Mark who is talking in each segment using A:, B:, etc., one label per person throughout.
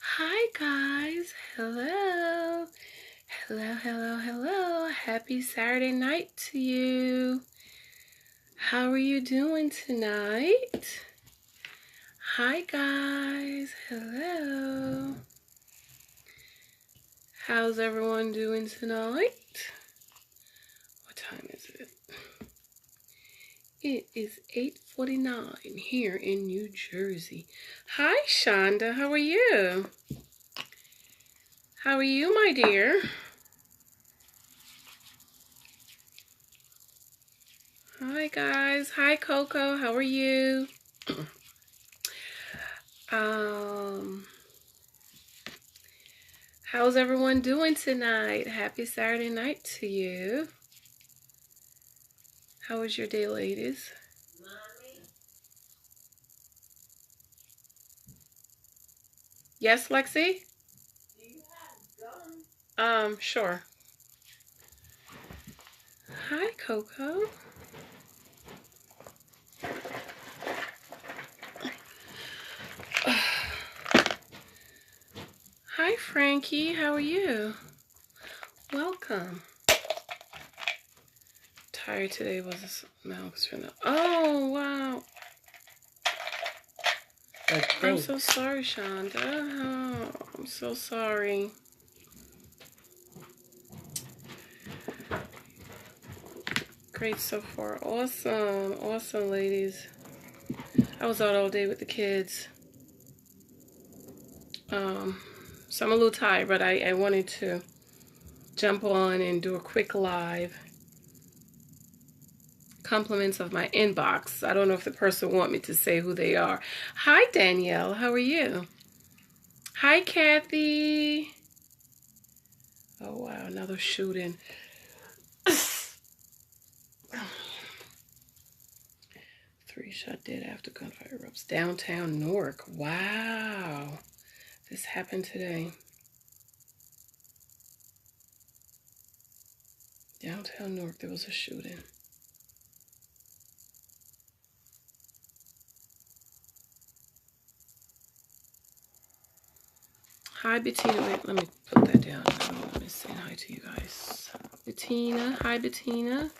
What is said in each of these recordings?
A: Hi guys, hello, hello. Happy Saturday night to you. How are you doing tonight? Hi guys, hello. How's everyone doing tonight? What time is it? It is 8:49 here in New Jersey. Hi Shonda, how are you? How are you, my dear? Hi guys. Hi Coco. How are you? Um, how's everyone doing tonight? Happy Saturday night to you. How was your day, ladies? Mommy? Yes, Lexi? Do you have gum? Sure. Hi, Coco. Hi, Frankie. How are you? Welcome. Tired today was Mal's for now. Oh, wow. I'm so sorry, Shonda. Oh, I'm so sorry. Great so far. Awesome. Awesome, ladies. I was out all day with the kids. So I'm a little tired, but I wanted to jump on and do a quick live. Compliments of my inbox. I don't know if the person want me to say who they are. Hi, Danielle. How are you? Hi, Kathy. Oh, wow. Another shooting. Three shot dead after gunfire erupts. Downtown Newark. Wow. This happened today. Downtown Newark, there was a shooting. Hi, Bettina. Wait, let me put that down. Let me say hi to you guys. Bettina. Hi, Bettina.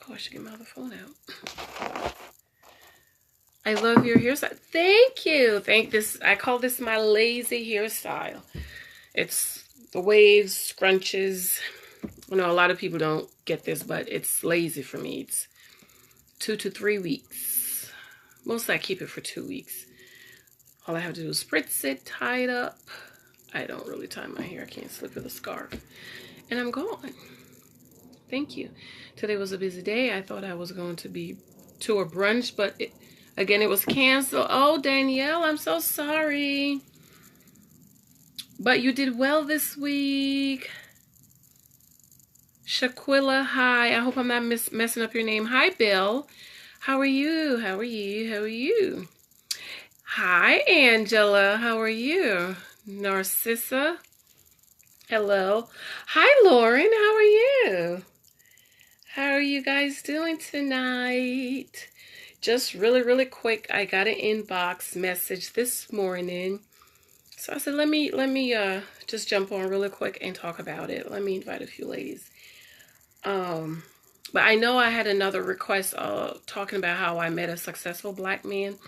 A: Oh, I should get my other phone out. I love your hairstyle. Thank you. I call this my lazy hairstyle. It's the waves, scrunches. I know a lot of people don't get this, but it's lazy for me. It's 2 to 3 weeks. Mostly I keep it for 2 weeks. All I have to do is spritz it, tie it up. I don't really tie my hair. I can't slip with a scarf. And I'm gone. Thank you. Today was a busy day. I thought I was going to be to a brunch, but again, it was canceled. Oh, Danielle, I'm so sorry. But you did well this week. Shaquilla, hi. I hope I'm not messing up your name. Hi, Bill. How are you? How are you? How are you? Hi, Angela. How are you? Narcissa. Hello. Hi, Lauren. How are you? How are you guys doing tonight? Just really quick, I got an inbox message this morning. So I said, let me just jump on really quick and talk about it. Let me invite a few ladies. But I know I had another request talking about how I met a successful black man.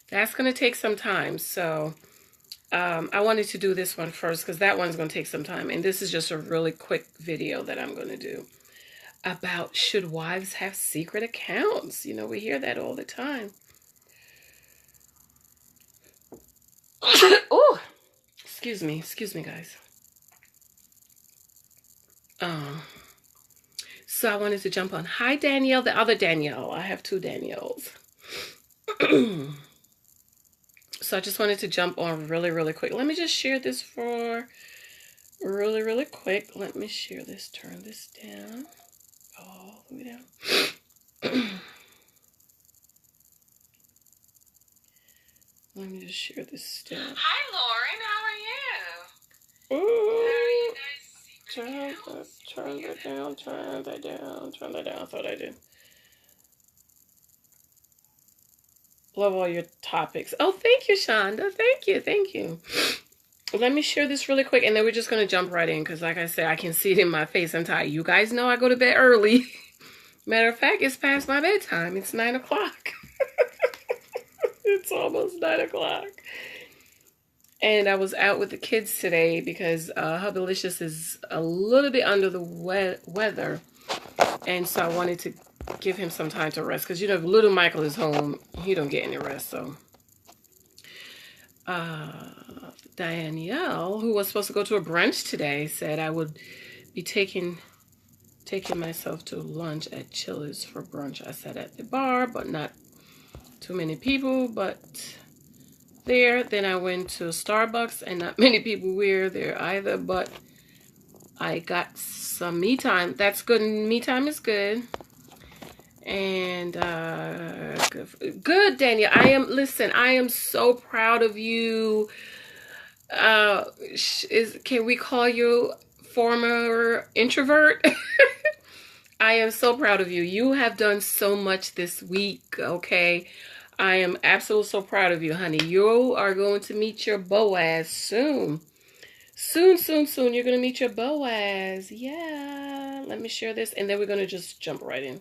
A: That's going to take some time. So I wanted to do this one first because that one's going to take some time. And this is just a really quick video that I'm going to do about should wives have secret accounts. You know, we hear that all the time. Oh, excuse me, guys. So I wanted to jump on. Hi, Danielle, the other Danielle. I have two Danielles. So I just wanted to jump on really quick. Let me just share this for really quick. Let me share this. Turn this down. All the way down. Let me just share this stuff. Hi, Lauren. How are you? Ooh. How are you guys? Turn that down. Turn that down. I thought I did. Love all your topics. Oh, thank you, Shonda. Thank you. let me share this really quick, and then we're just going to jump right in because, like I said, I can see it in my face. I'm tired. You guys know I go to bed early. Matter of fact, it's past my bedtime. It's 9 o'clock. It's almost 9 o'clock. And I was out with the kids today because Hubbilicious is a little bit under the weather. And so I wanted to give him some time to rest. Because, you know, if little Michael is home, he don't get any rest. So Danielle, who was supposed to go to a brunch today, said I would be taking myself to lunch at Chili's for brunch. I sat at the bar, but not too many people, but there. Then I went to Starbucks, and not many people were there either, but I got some me time. That's good. Me time is good. And good, Daniel. I am so proud of you. Can we call you former introvert? I am so proud of you. You have done so much this week, okay? I am absolutely so proud of you, honey. You are going to meet your Boaz soon. Soon. You're going to meet your Boaz. Yeah. Let me share this, and then we're going to just jump right in.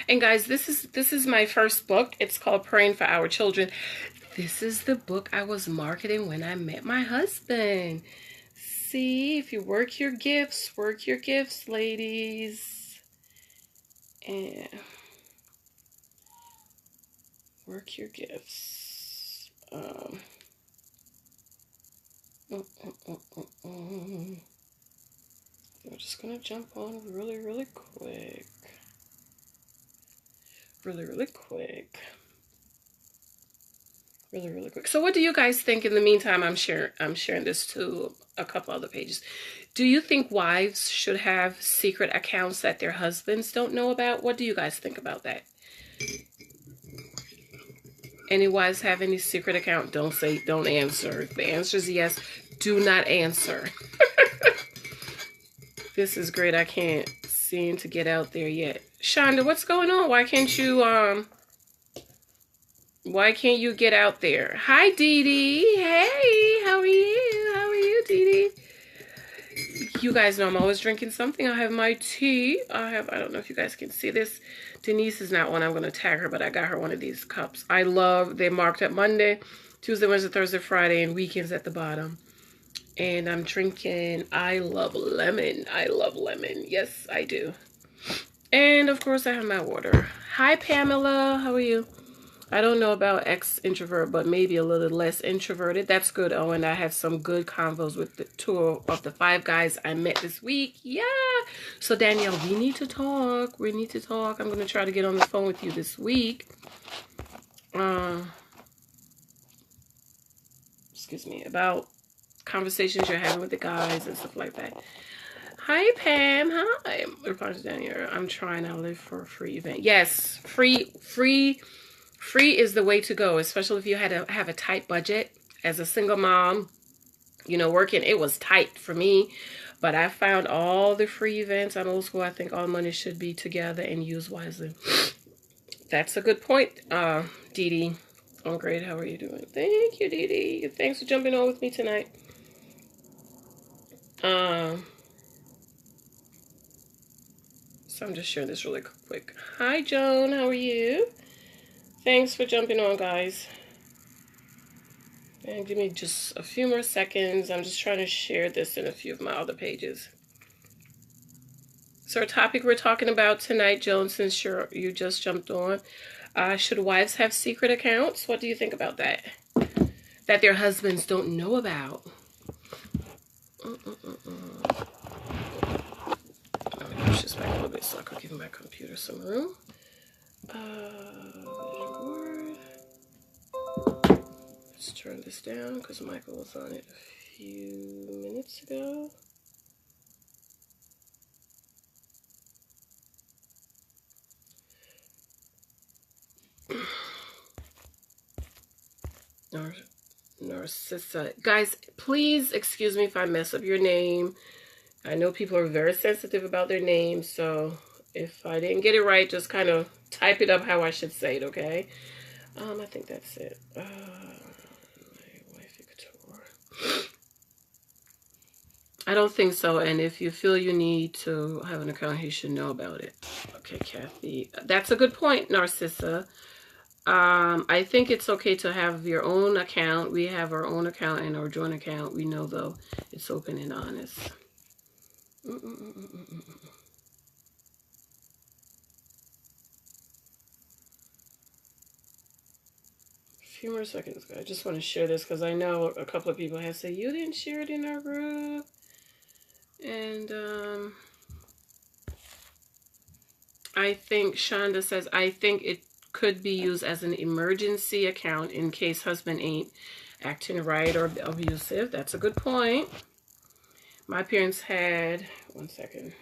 A: And guys, this is my first book. It's called Praying for Our Children. This is the book I was marketing when I met my husband. See, if you work your gifts, ladies. And work your gifts. I'm just gonna jump on really quick. Really quick. So what do you guys think? In the meantime, I'm sharing this to a couple other pages. Do you think wives should have secret accounts that their husbands don't know about? What do you guys think about that? Any wives have any secret account? Don't answer. If the answer is yes, do not answer. This is great. I can't seem to get out there yet. Shonda, what's going on? Why can't you get out there? Hi, Dee Dee. Hey, how are you, Dee Dee? You guys know I'm always drinking something. I have my tea. I don't know if you guys can see this. Denise is not one I'm going to tag her, but I got her one of these cups. They're marked at Monday, Tuesday, Wednesday, Thursday, Friday, and weekends at the bottom. And I'm drinking I Love Lemon. Yes, I do. And of course I have my water. Hi, Pamela. How are you? I don't know about ex-introvert, but maybe a little less introverted. That's good. Oh, and I had some good convos with the 2 of the 5 guys I met this week. Yeah. So, Danielle, we need to talk. I'm going to try to get on the phone with you this week. Excuse me. About conversations you're having with the guys and stuff like that. Hi, Pam. Hi. Reply to Danielle. I'm trying to live for a free event. Yes. Free is the way to go, especially if you had to have a tight budget. As a single mom, you know, working, it was tight for me. But I found all the free events. I'm old school. I think all money should be together and used wisely. That's a good point, Dee Dee. I'm great. How are you doing? Thank you, Dee Dee. Thanks for jumping on with me tonight. So I'm just sharing this really quick. Hi, Joan. How are you? Thanks for jumping on, guys. And give me just a few more seconds. I'm just trying to share this in a few of my other pages. So our topic we're talking about tonight, Joan, since you just jumped on, should wives have secret accounts? What do you think about that? That their husbands don't know about? Let me push this back a little bit so I can give my computer some room. Let's turn this down because Michael was on it a few minutes ago. Narcissa. Guys, please excuse me if I mess up your name. I know people are very sensitive about their names, so if I didn't get it right, just kind of type it up how I should say it, okay? I think that's it. My wifey couture. I don't think so, and if you feel you need to have an account, he should know about it. Okay, Kathy. That's a good point, Narcissa. I think it's okay to have your own account. We have our own account and our joint account. We know, though, it's open and honest. Few more seconds, guys. I just want to share this because I know a couple of people have said you didn't share it in our group. And I think Shonda says, I think it could be used as an emergency account in case husband ain't acting right or abusive. That's a good point. My parents had, one second.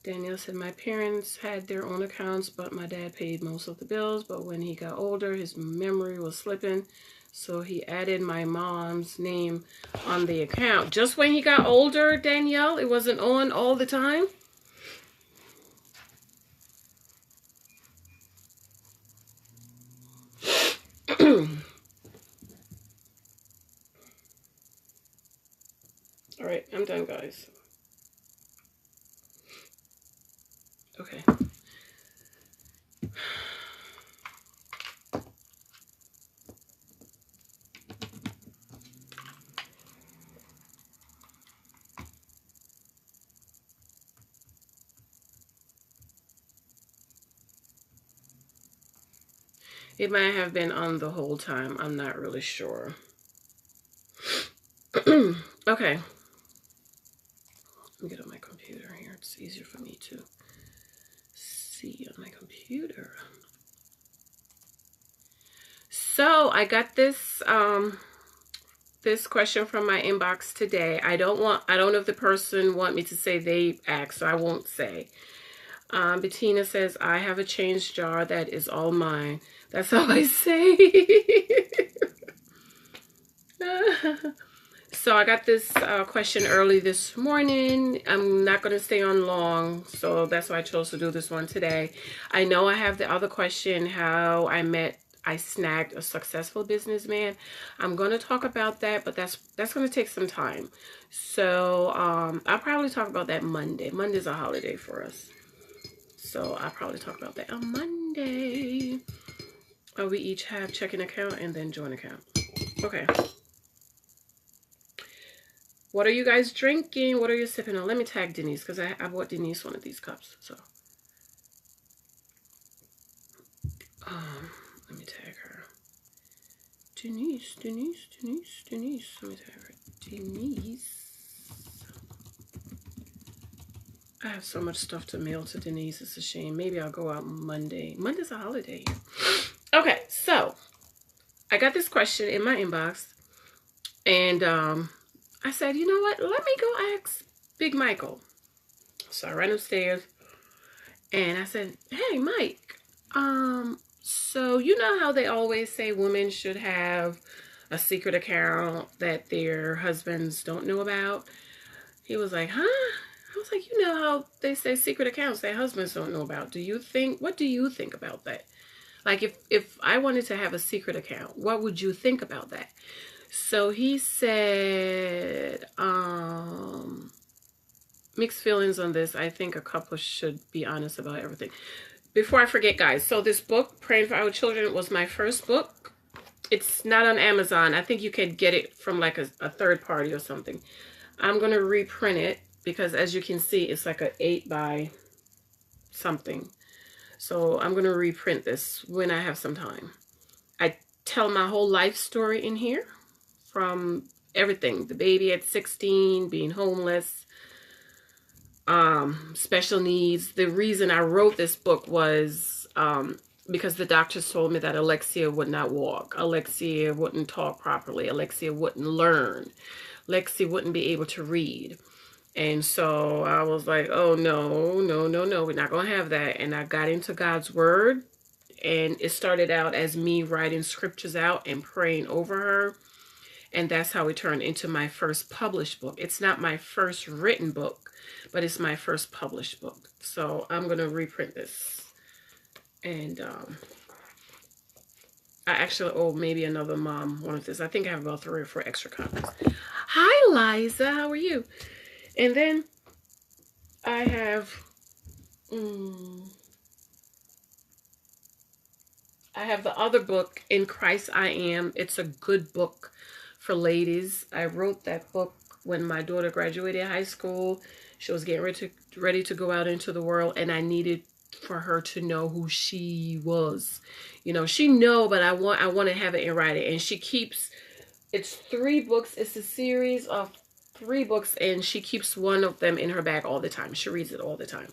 A: Danielle said, my parents had their own accounts, but my dad paid most of the bills. But when he got older, his memory was slipping. So he added my mom's name on the account. Just when he got older, Danielle? It wasn't on all the time? All right, I'm done, guys. Okay. It might have been on the whole time. I'm not really sure. Okay. Let me get on my computer here. It's easier for me to see on my computer. So I got this this question from my inbox today. I don't know if the person want me to say they asked, so I won't say. Bettina says, I have a change jar that is all mine. That's how I say. So I got this question early this morning. I'm not going to stay on long, so that's why I chose to do this one today. I know I have the other question, how I snagged a successful businessman. I'm going to talk about that, but that's going to take some time. So I'll probably talk about that Monday. Monday's a holiday for us. So I'll probably talk about that on Monday. We each have checking account and then joint account. Okay. What are you guys drinking? What are you sipping on? Let me tag Denise because I bought Denise one of these cups. So let me tag her. Denise. Let me tag her. Denise. I have so much stuff to mail to Denise. It's a shame. Maybe I'll go out Monday. Monday's a holiday. Okay, so I got this question in my inbox. And I said, you know what? Let me go ask Big Michael. So I ran upstairs. And I said, hey, Mike. So you know how they always say women should have a secret account that their husbands don't know about? He was like, huh? I was like, you know how they say secret accounts that husbands don't know about. What do you think about that? Like if I wanted to have a secret account, what would you think about that? So he said, mixed feelings on this. I think a couple should be honest about everything. Before I forget, guys, so this book, Praying for Our Children, was my first book. It's not on Amazon. I think you could get it from like a third party or something. I'm going to reprint it because as you can see, it's like an 8 by something. So I'm going to reprint this when I have some time. I tell my whole life story in here from everything. The baby at 16, being homeless, special needs. The reason I wrote this book was because the doctors told me that Alexia would not walk. Alexia wouldn't talk properly. Alexia wouldn't learn. Lexi wouldn't be able to read. And so I was like, oh, no, no, no, no, we're not going to have that. And I got into God's word, and it started out as me writing scriptures out and praying over her. And that's how it turned into my first published book. It's not my first written book, but it's my first published book. So I'm going to reprint this. And I actually owe maybe another mom one of this. I think I have about 3 or 4 extra copies. Hi, Liza. How are you? And then I have... I have the other book, In Christ I Am. It's a good book for ladies. I wrote that book when my daughter graduated high school. She was getting ready to go out into the world, and I needed for her to know who she was. You know, she know, but I want to have it in writing. And she keeps, it's 3 books. It's a series of 3 books, and she keeps one of them in her bag all the time. She reads it all the time.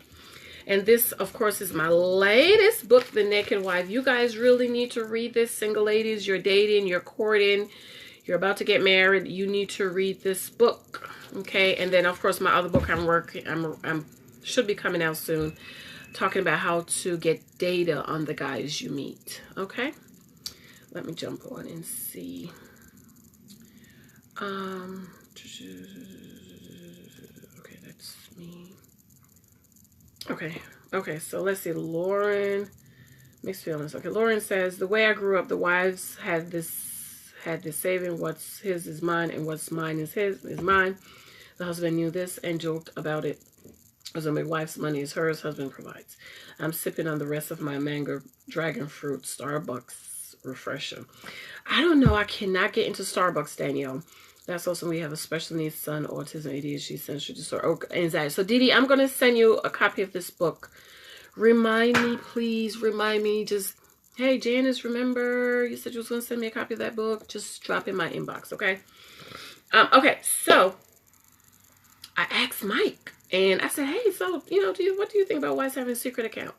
A: And this, of course, is my latest book, The Naked Wife. You guys really need to read this. Single ladies, you're dating, you're courting, you're about to get married. You need to read this book, okay? And then, of course, my other book I'm should be coming out soon, talking about how to get data on the guys you meet, okay? Let me jump on and see. Okay, that's me. Okay, so let's see. Lauren, mixed feelings. Okay, Lauren says, the way I grew up, the wives had this saving. What's his is mine, and what's mine is his, is mine. The husband knew this and joked about it. As my wife's money is hers, husband provides. I'm sipping on the rest of my mango dragon fruit Starbucks refresher. I don't know. I cannot get into Starbucks, Danielle. That's also we have a special needs son, autism, ADHD, sensory disorder, anxiety. So, Didi, I'm going to send you a copy of this book. Remind me, please. Remind me. Just, hey, Janice, remember you said you was going to send me a copy of that book? Just drop in my inbox, okay? Okay, so I asked Mike, and I said, hey, so, you know, what do you think about wives having a secret account?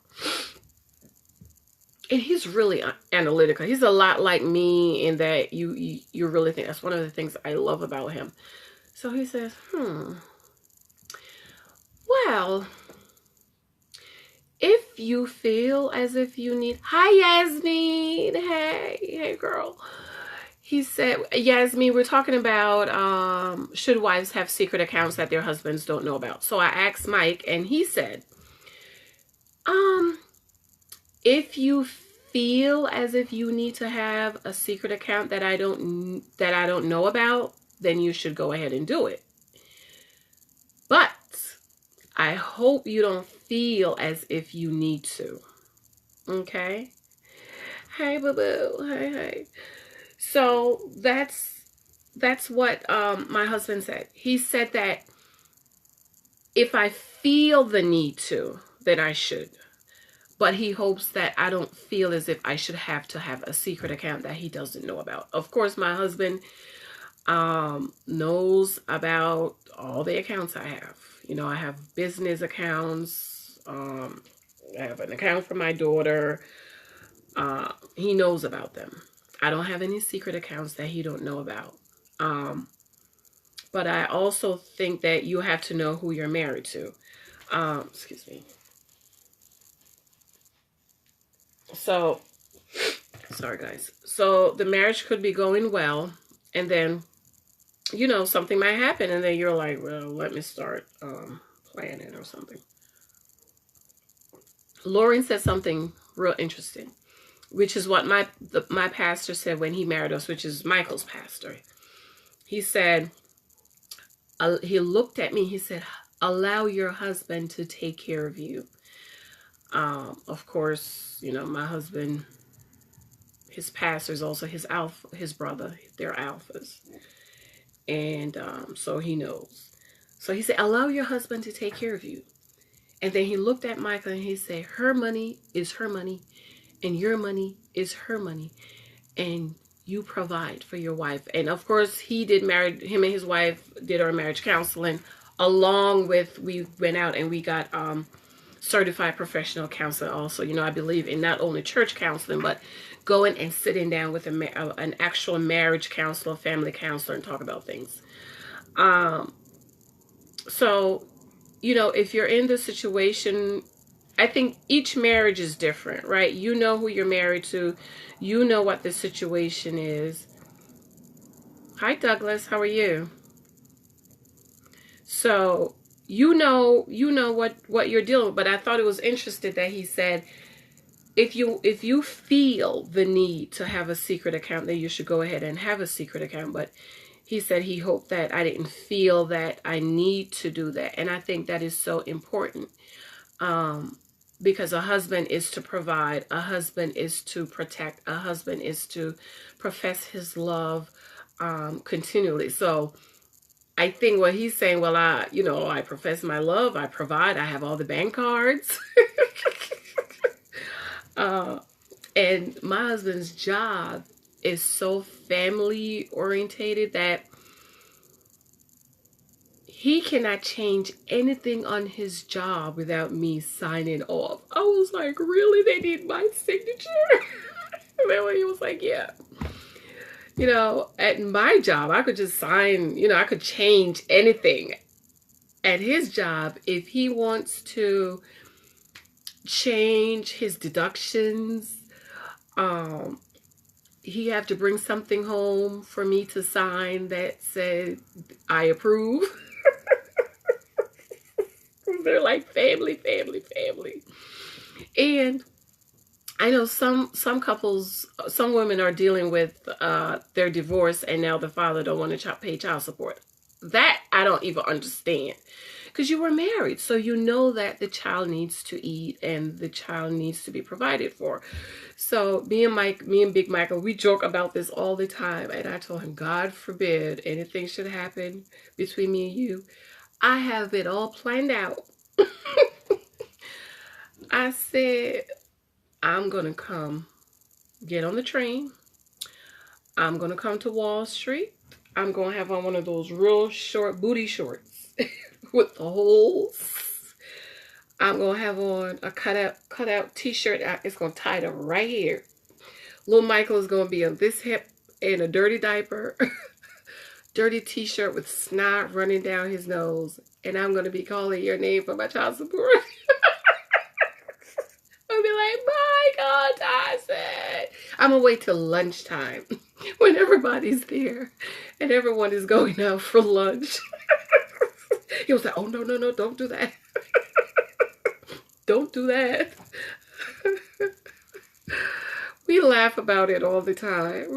A: And he's really analytical. He's a lot like me in that you really think that's one of the things I love about him. So he says, well, if you feel as if you need, hi, Yasmin. Hey, girl. He said, Yasmin, we're talking about should wives have secret accounts that their husbands don't know about. So I asked Mike, and he said, if you feel as if you need to have a secret account that I don't know about, then you should go ahead and do it. But I hope you don't feel as if you need to. Okay? Hey, boo-boo. Hey. So that's what my husband said. He said that if I feel the need to, then I should. But he hopes that I don't feel as if I should have to have a secret account that he doesn't know about. Of course, my husband knows about all the accounts I have. You know, I have business accounts. I have an account for my daughter. He knows about them. I don't have any secret accounts that he don't know about. But I also think that you have to know who you're married to. Excuse me. So, sorry guys. So the marriage could be going well, and then, you know, something might happen, and then you're like, well, let me start planning or something. Lauren said something real interesting, which is what my pastor said when he married us, which is Michael's pastor. He said, he looked at me, he said, allow your husband to take care of you. Of course, you know, my husband, his pastor is also his brother. They're alphas. And so he knows. So he said, allow your husband to take care of you. And then he looked at Michael and he said, her money is her money, and your money is her money, and you provide for your wife. And of course, him and his wife did our marriage counseling, along with, we went out and we got certified professional counselor also. You know, I believe in not only church counseling, but going and sitting down with an actual marriage counselor, family counselor, and talk about things. So, you know, if you're in this situation, I think each marriage is different, right? You know who you're married to. You know what the situation is. Hi, Douglas. How are you? So, you know what you're dealing with. But I thought it was interesting that he said, if you feel the need to have a secret account, then you should go ahead and have a secret account. But he said he hoped that I didn't feel that I need to do that. And I think that is so important. Because a husband is to provide, a husband is to protect, a husband is to profess his love continually. So I think what he's saying, well, I profess my love, I provide, I have all the bank cards. And my husband's job is so family orientated that he cannot change anything on his job without me signing off. I was like, really? They need my signature? And then he was like, yeah. You know, at my job, I could just sign, you know, I could change anything. At his job, if he wants to change his deductions, he have to bring something home for me to sign that said I approve. They're like family. And I know some couples, some women are dealing with their divorce, and now the father don't want to pay child support. That I don't even understand, because you were married, so you know that the child needs to eat and the child needs to be provided for. So me and Big Michael, we joke about this all the time, and I told him, God forbid anything should happen between me and you. I have it all planned out. I said, I'm going to come get on the train. I'm going to come to Wall Street. I'm going to have on one of those real short booty shorts with the holes. I'm going to have on a cutout t-shirt. It's going to tie it up right here. Little Michael is going to be on this hip in a dirty diaper, dirty t-shirt with snot running down his nose. And I'm going to be calling your name for my child support. I'll be like, Michael Tyson. I'm going to wait till lunchtime when everybody's there and everyone is going out for lunch. He was like, oh, no, don't do that. Don't do that. We laugh about it all the time.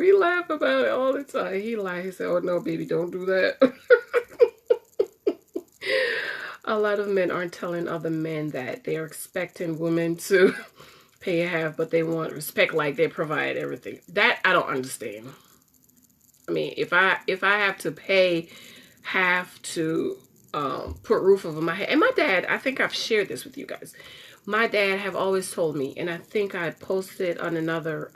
A: He lied. He said, oh, no, baby, don't do that. A lot of men aren't telling other men that. They're expecting women to pay half, but they want respect like they provide everything. That I don't understand. I mean, if I have to pay half to put roof over my head, and my dad, I think I've shared this with you guys. My dad have always told me, and I think I posted on another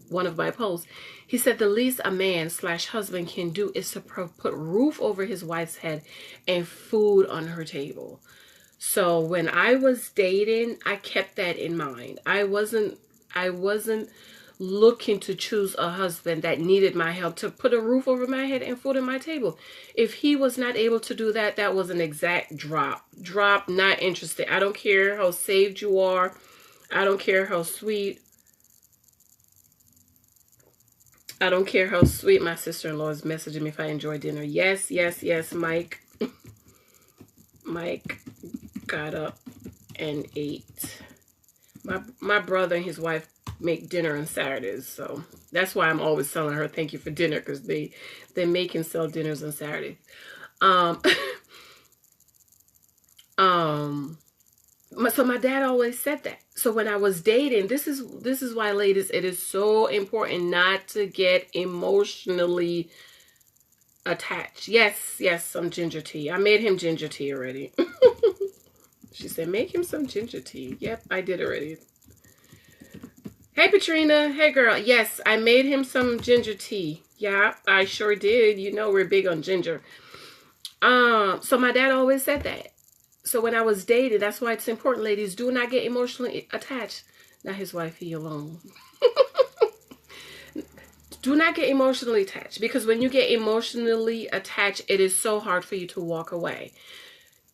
A: one of my posts. He said the least a man / husband can do is to put roof over his wife's head and food on her table. So when I was dating, I kept that in mind. I wasn't looking to choose a husband that needed my help to put a roof over my head and food on my table. If he was not able to do that, that was an exact drop. Not interested. I don't care how saved you are. I don't care how sweet. I don't care how sweet my sister-in-law is messaging me if I enjoy dinner. Yes, Mike. Mike got up and ate. My brother and his wife make dinner on Saturdays, so that's why I'm always telling her thank you for dinner, because they make and sell dinners on Saturday. So my dad always said that. So when I was dating, this is why, ladies, it is so important not to get emotionally attached. Yes, some ginger tea. I made him ginger tea already. She said, make him some ginger tea. Yep, I did already. Hey, Katrina. Hey, girl. Yes, I made him some ginger tea. Yeah, I sure did. You know we're big on ginger. So my dad always said that. So when I was dating, that's why it's important, ladies, do not get emotionally attached. Now his wife, he alone. Do not get emotionally attached, because when you get emotionally attached, it is so hard for you to walk away.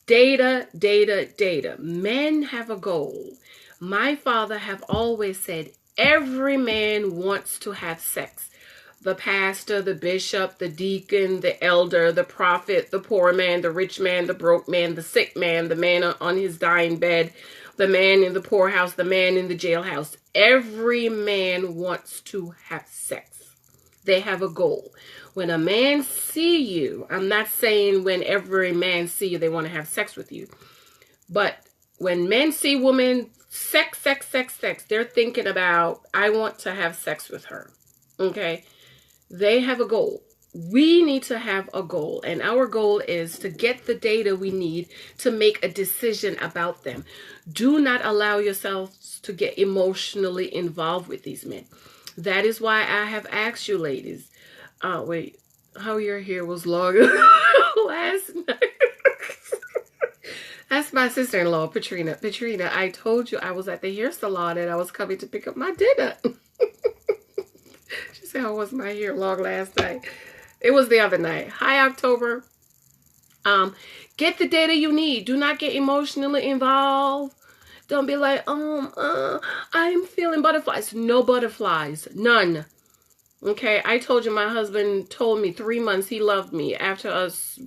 A: Data, data, data. Men have a goal. My father have always said, every man wants to have sex. The pastor, the bishop, the deacon, the elder, the prophet, the poor man, the rich man, the broke man, the sick man, the man on his dying bed, the man in the poorhouse, the man in the jailhouse. Every man wants to have sex. They have a goal. When a man see you, I'm not saying when every man see you, they want to have sex with you. But when men see women, sex, sex, sex, sex, they're thinking about, I want to have sex with her. Okay? They have a goal. We need to have a goal. And our goal is to get the data we need to make a decision about them. Do not allow yourselves to get emotionally involved with these men. That is why I have asked you ladies, wait, how your hair was long last night. That's my sister-in-law, Patrina. Patrina, I told you I was at the hair salon and I was coming to pick up my dinner. She said, how was my hair long last night? It was the other night. Hi, October. Get the data you need. Do not get emotionally involved. Don't be like, I'm feeling butterflies. No butterflies. None. Okay, I told you my husband told me 3 months he loved me. After us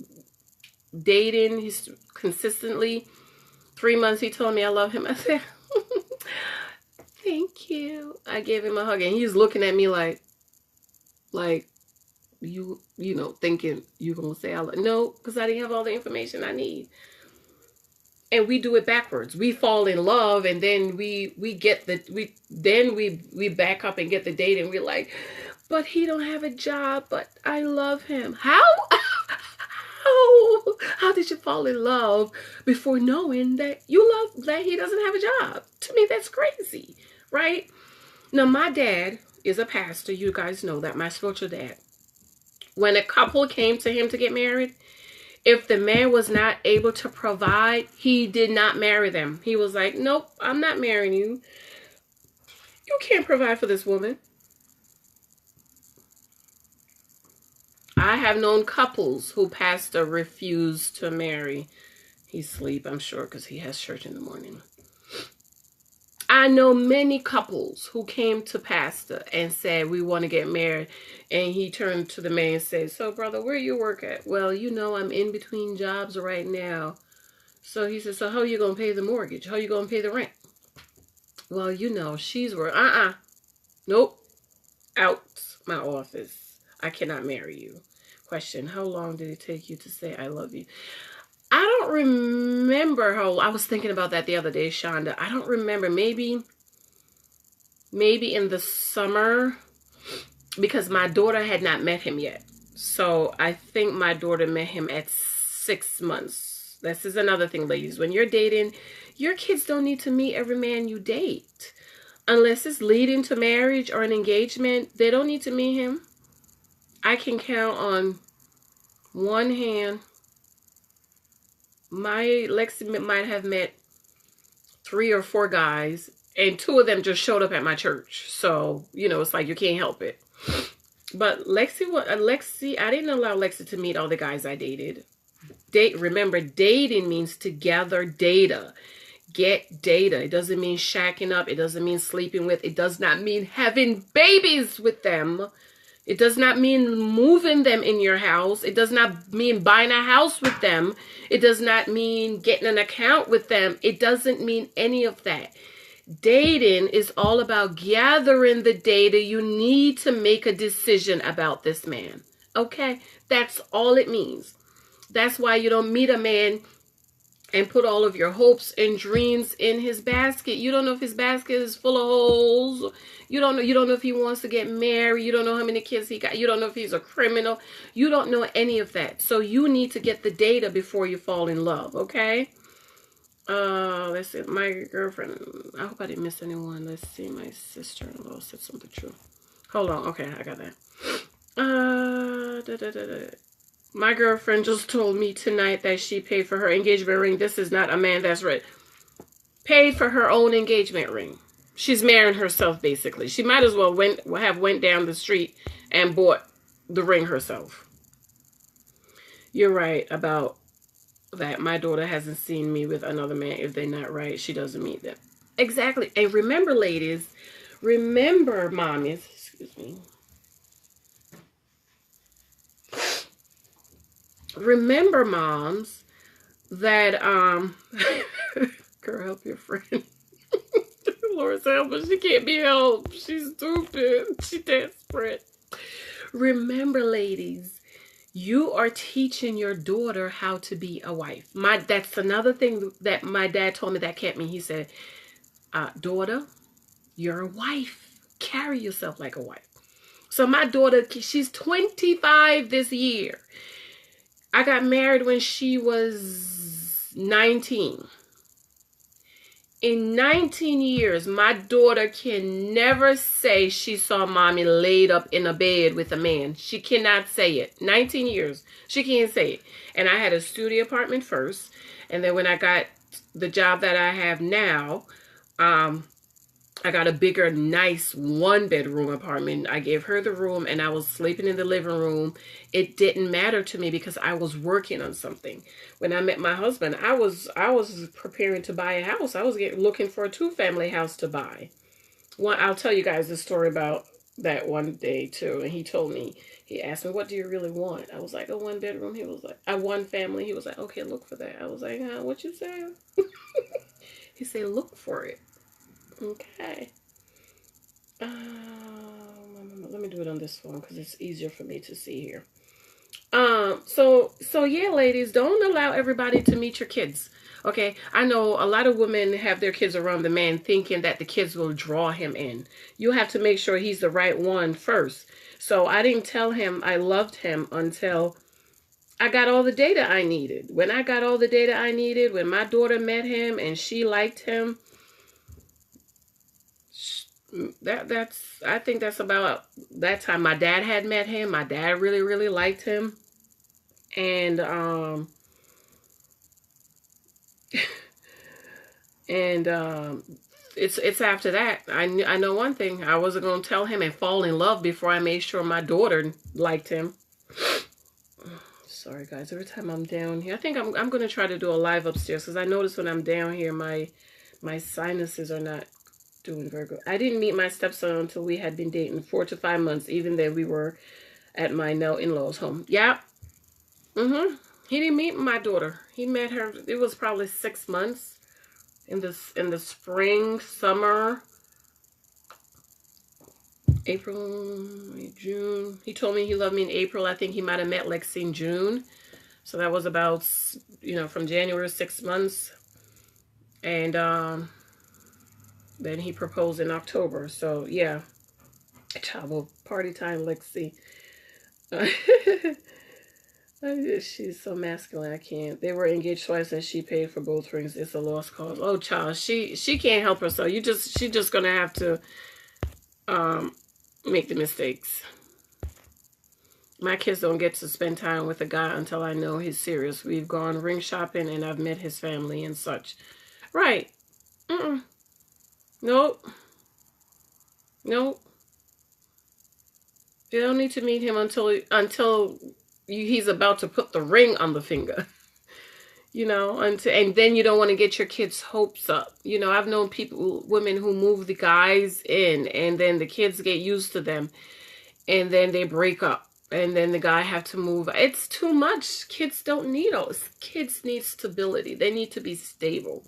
A: dating, he's consistently, 3 months he told me I love him. I said, thank you. I gave him a hug and he's looking at me like you know, thinking you gonna say I love. No, because I didn't have all the information I need. And we do it backwards. We fall in love and then we get the we back up and get the date and we're like, but he don't have a job, but I love him. How did you fall in love before knowing that you love that he doesn't have a job? To me, that's crazy, right? Now, my dad is a pastor. You guys know that, my spiritual dad. When a couple came to him to get married, if the man was not able to provide, he did not marry them. He was like, nope, I'm not marrying you. You can't provide for this woman. I have known couples who pastor refused to marry. He's asleep, I'm sure, because he has church in the morning. I know many couples who came to pastor and said, we want to get married. And he turned to the man and said, so brother, where you work at? Well, you know, I'm in between jobs right now. So he said, so how are you going to pay the mortgage? How are you going to pay the rent? Well, you know, she's work. Nope. Out my office. I cannot marry you. Question, how long did it take you to say I love you? I don't remember how. I was thinking about that the other day, Shonda. I don't remember. Maybe in the summer, because my daughter had not met him yet. So I think my daughter met him at 6 months. This is another thing, ladies. When you're dating, your kids don't need to meet every man you date. Unless it's leading to marriage or an engagement, they don't need to meet him. I can count on one hand. My Lexi might have met 3 or 4 guys, and 2 of them just showed up at my church. So, you know, it's like you can't help it. But Lexi, I didn't allow Lexi to meet all the guys I dated. Remember, dating means to gather data. Get data. It doesn't mean shacking up. It doesn't mean sleeping with. It does not mean having babies with them. It does not mean moving them in your house. It does not mean buying a house with them. It does not mean getting an account with them. It doesn't mean any of that. Dating is all about gathering the data you need to make a decision about this man. Okay? That's all it means. That's why you don't meet a man and put all of your hopes and dreams in his basket. You don't know if his basket is full of holes. You don't know if he wants to get married. You don't know how many kids he got. You don't know if he's a criminal. You don't know any of that. So you need to get the data before you fall in love, okay? Let's see. My girlfriend. I hope I didn't miss anyone. Let's see. My sister-in-law said something true. Hold on. Okay, I got that. My girlfriend just told me tonight that she paid for her engagement ring. This is not a man that's rich. Paid for her own engagement ring. She's marrying herself, basically. She might as well went down the street and bought the ring herself. You're right about that. My daughter hasn't seen me with another man. If they're not right, she doesn't meet them. Exactly. And remember, ladies, remember, mommies, excuse me. Remember, moms, that, girl, help your friend. Lord's help, but she can't be helped. She's stupid. She's desperate. Remember, ladies, you are teaching your daughter how to be a wife. That's another thing that my dad told me that kept me. He said, daughter, you're a wife. Carry yourself like a wife. So my daughter, she's 25 this year. I got married when she was 19. In 19 years, my daughter can never say she saw mommy laid up in a bed with a man. She cannot say it. 19 years. She can't say it. And I had a studio apartment first. And then when I got the job that I have now, I got a bigger, nice one-bedroom apartment. I gave her the room and I was sleeping in the living room. It didn't matter to me because I was working on something. When I met my husband, I was preparing to buy a house. I was looking for a 2-family house to buy. I'll tell you guys the story about that one day too. And he told me, he asked me, what do you really want? I was like, a 1-bedroom. He was like, a 1-family. He was like, okay, look for that. I was like, what you say? He said, look for it. Okay. Let me do it on this one because it's easier for me to see here. So yeah, ladies, don't allow everybody to meet your kids. Okay, I know a lot of women have their kids around the man thinking that the kids will draw him in. You have to make sure he's the right one first. So I didn't tell him I loved him until I got all the data I needed. When I got all the data I needed, when my daughter met him and she liked him, I think that's about that time my dad had met him. My dad really, really liked him. And it's after that. I know one thing. I wasn't going to tell him and fall in love before I made sure my daughter liked him. Sorry guys, every time I'm down here, I think I'm going to try to do a live upstairs because I notice when I'm down here my sinuses are not doing very good. I didn't meet my stepson until we had been dating 4 to 5 months, even then we were at my now in-laws home. Yeah. He didn't meet my daughter. He met her, it was probably 6 months in the spring, summer, April, June. He told me he loved me in April. I think he might have met Lexi in June. So that was about, from January, 6 months. And then he proposed in October. So, yeah. Chavo, party time, Lexi. She's so masculine, I can't. They were engaged twice and she paid for both rings. It's a lost cause. Oh, child, she can't help herself. She's just going to have to make the mistakes. My kids don't get to spend time with a guy until I know he's serious. We've gone ring shopping and I've met his family and such. Right. Nope. You don't need to meet him until he's about to put the ring on the finger. And then you don't want to get your kids' hopes up. I've known women who move the guys in and then the kids get used to them and then they break up and then the guy have to move. It's too much. Kids don't need all this. Kids need stability. They need to be stable.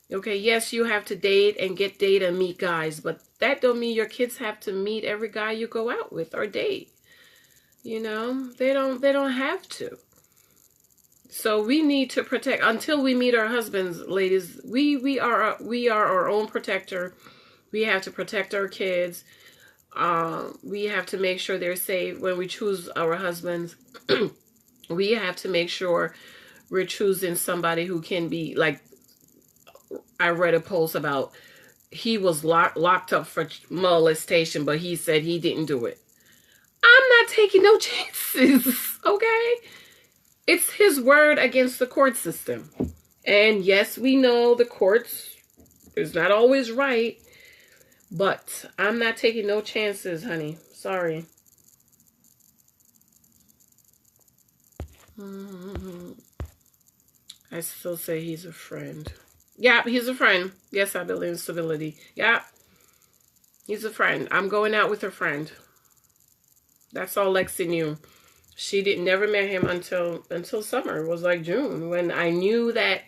A: Okay, yes, you have to date and get data and meet guys, but that don't mean your kids have to meet every guy you go out with or date. They don't have to. So we need to protect until we meet our husbands, ladies. We are our own protector. We have to protect our kids. We have to make sure they're safe when we choose our husbands. We have to make sure we're choosing somebody who can be like. I read a post about he was locked up for molestation, but he said he didn't do it. I'm not taking no chances, okay? It's his word against the court system. And yes, we know the courts is not always right. But I'm not taking no chances, honey. Sorry. I still say he's a friend. Yeah, he's a friend. Yes, I believe in stability. Yeah, he's a friend. I'm going out with a friend. That's all Lexi knew. She didn't never met him until summer. It was like June when I knew that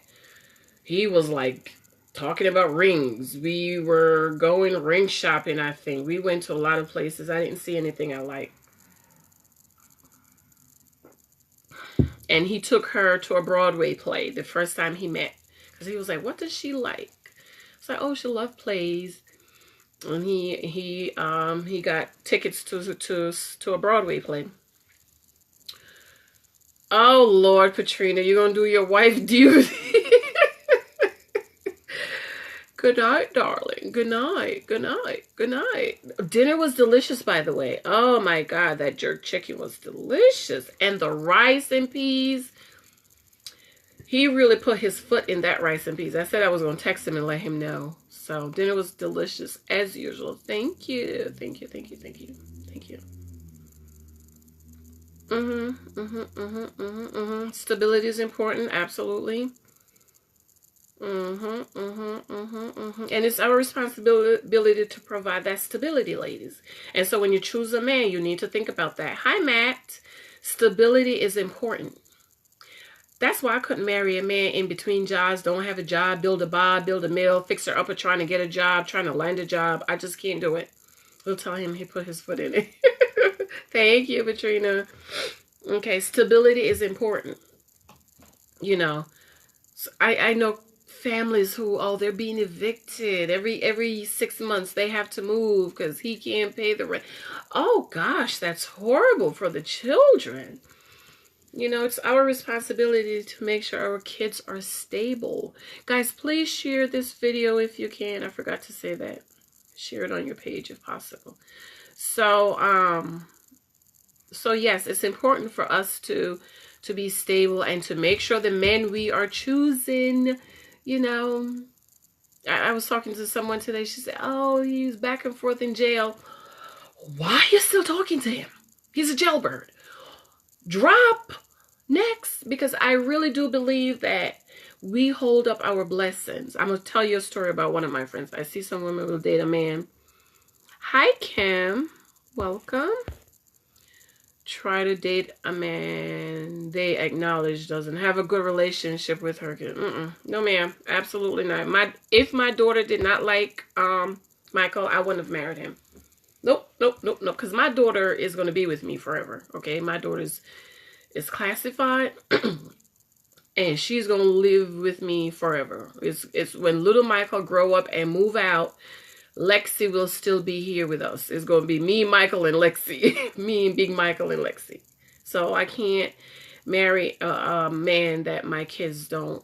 A: he was like talking about rings. We were going ring shopping, I think. We went to a lot of places. I didn't see anything I liked. And he took her to a Broadway play the first time he met. Because he was like, what does she like? It's like, oh, she loves plays. And he got tickets to a Broadway play. Oh, Lord, Patrina, you're going to do your wife duty. Good night, darling. Good night. Good night. Good night. Dinner was delicious, by the way. Oh, my God. That jerk chicken was delicious. And the rice and peas. He really put his foot in that rice and peas. I said I was going to text him and let him know. So dinner was delicious as usual. Thank you. Thank you. Thank you. Thank you. Thank you. Stability is important. Absolutely. And it's our responsibility to provide that stability, ladies. And so when you choose a man, you need to think about that. Hi, Matt. Stability is important. That's why I couldn't marry a man in between jobs, don't have a job, build a bar, build a mill, fixer upper, trying to get a job, trying to land a job. I just can't do it. We'll tell him he put his foot in it. Thank you, Katrina. Okay, stability is important. You know, so I know families who, oh, they're being evicted. Every 6 months they have to move because he can't pay the rent. Oh, gosh, that's horrible for the children. You know, it's our responsibility to make sure our kids are stable. Guys, please share this video if you can. I forgot to say that. Share it on your page if possible. So, so yes, it's important for us to be stable and to make sure the men we are choosing, you know. I was talking to someone today. She said, oh, he's back and forth in jail. Why are you still talking to him? He's a jailbird. Drop next, because I really do believe that we hold up our blessings. I'm going to tell you a story about one of my friends. I see some women will date a man. Hi, Kim. Welcome. Try to date a man they acknowledge doesn't have a good relationship with her. No, ma'am. Absolutely not. If my daughter did not like Michael, I wouldn't have married him. Nope. Because my daughter is going to be with me forever. Okay, my daughter's is classified and she's gonna live with me forever. It's when little Michael grow up and move out, Lexi will still be here with us. It's gonna be me, Michael, and Lexi. Me and Big Michael and Lexi. So I can't marry a man that my kids don't,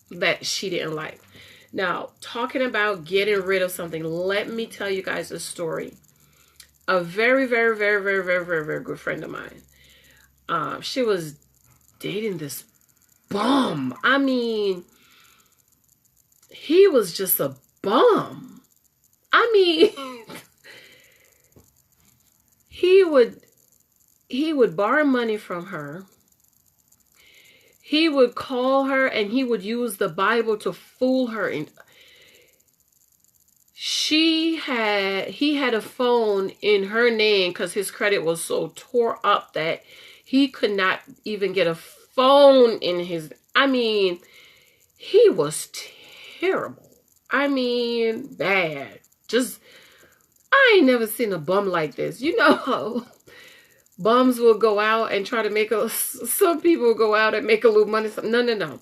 A: that she didn't like. Now, talking about getting rid of something, let me tell you guys a story. A very good friend of mine. She was dating this bum. I mean, he was just a bum. I mean, he would borrow money from her. He would call her and he would use the Bible to fool her. He had a phone in her name because his credit was so tore up that he could not even get a phone in his... I mean, he was terrible. I mean, bad. Just, I ain't never seen a bum like this. You know, bums will go out and try to make some people will go out and make a little money. No.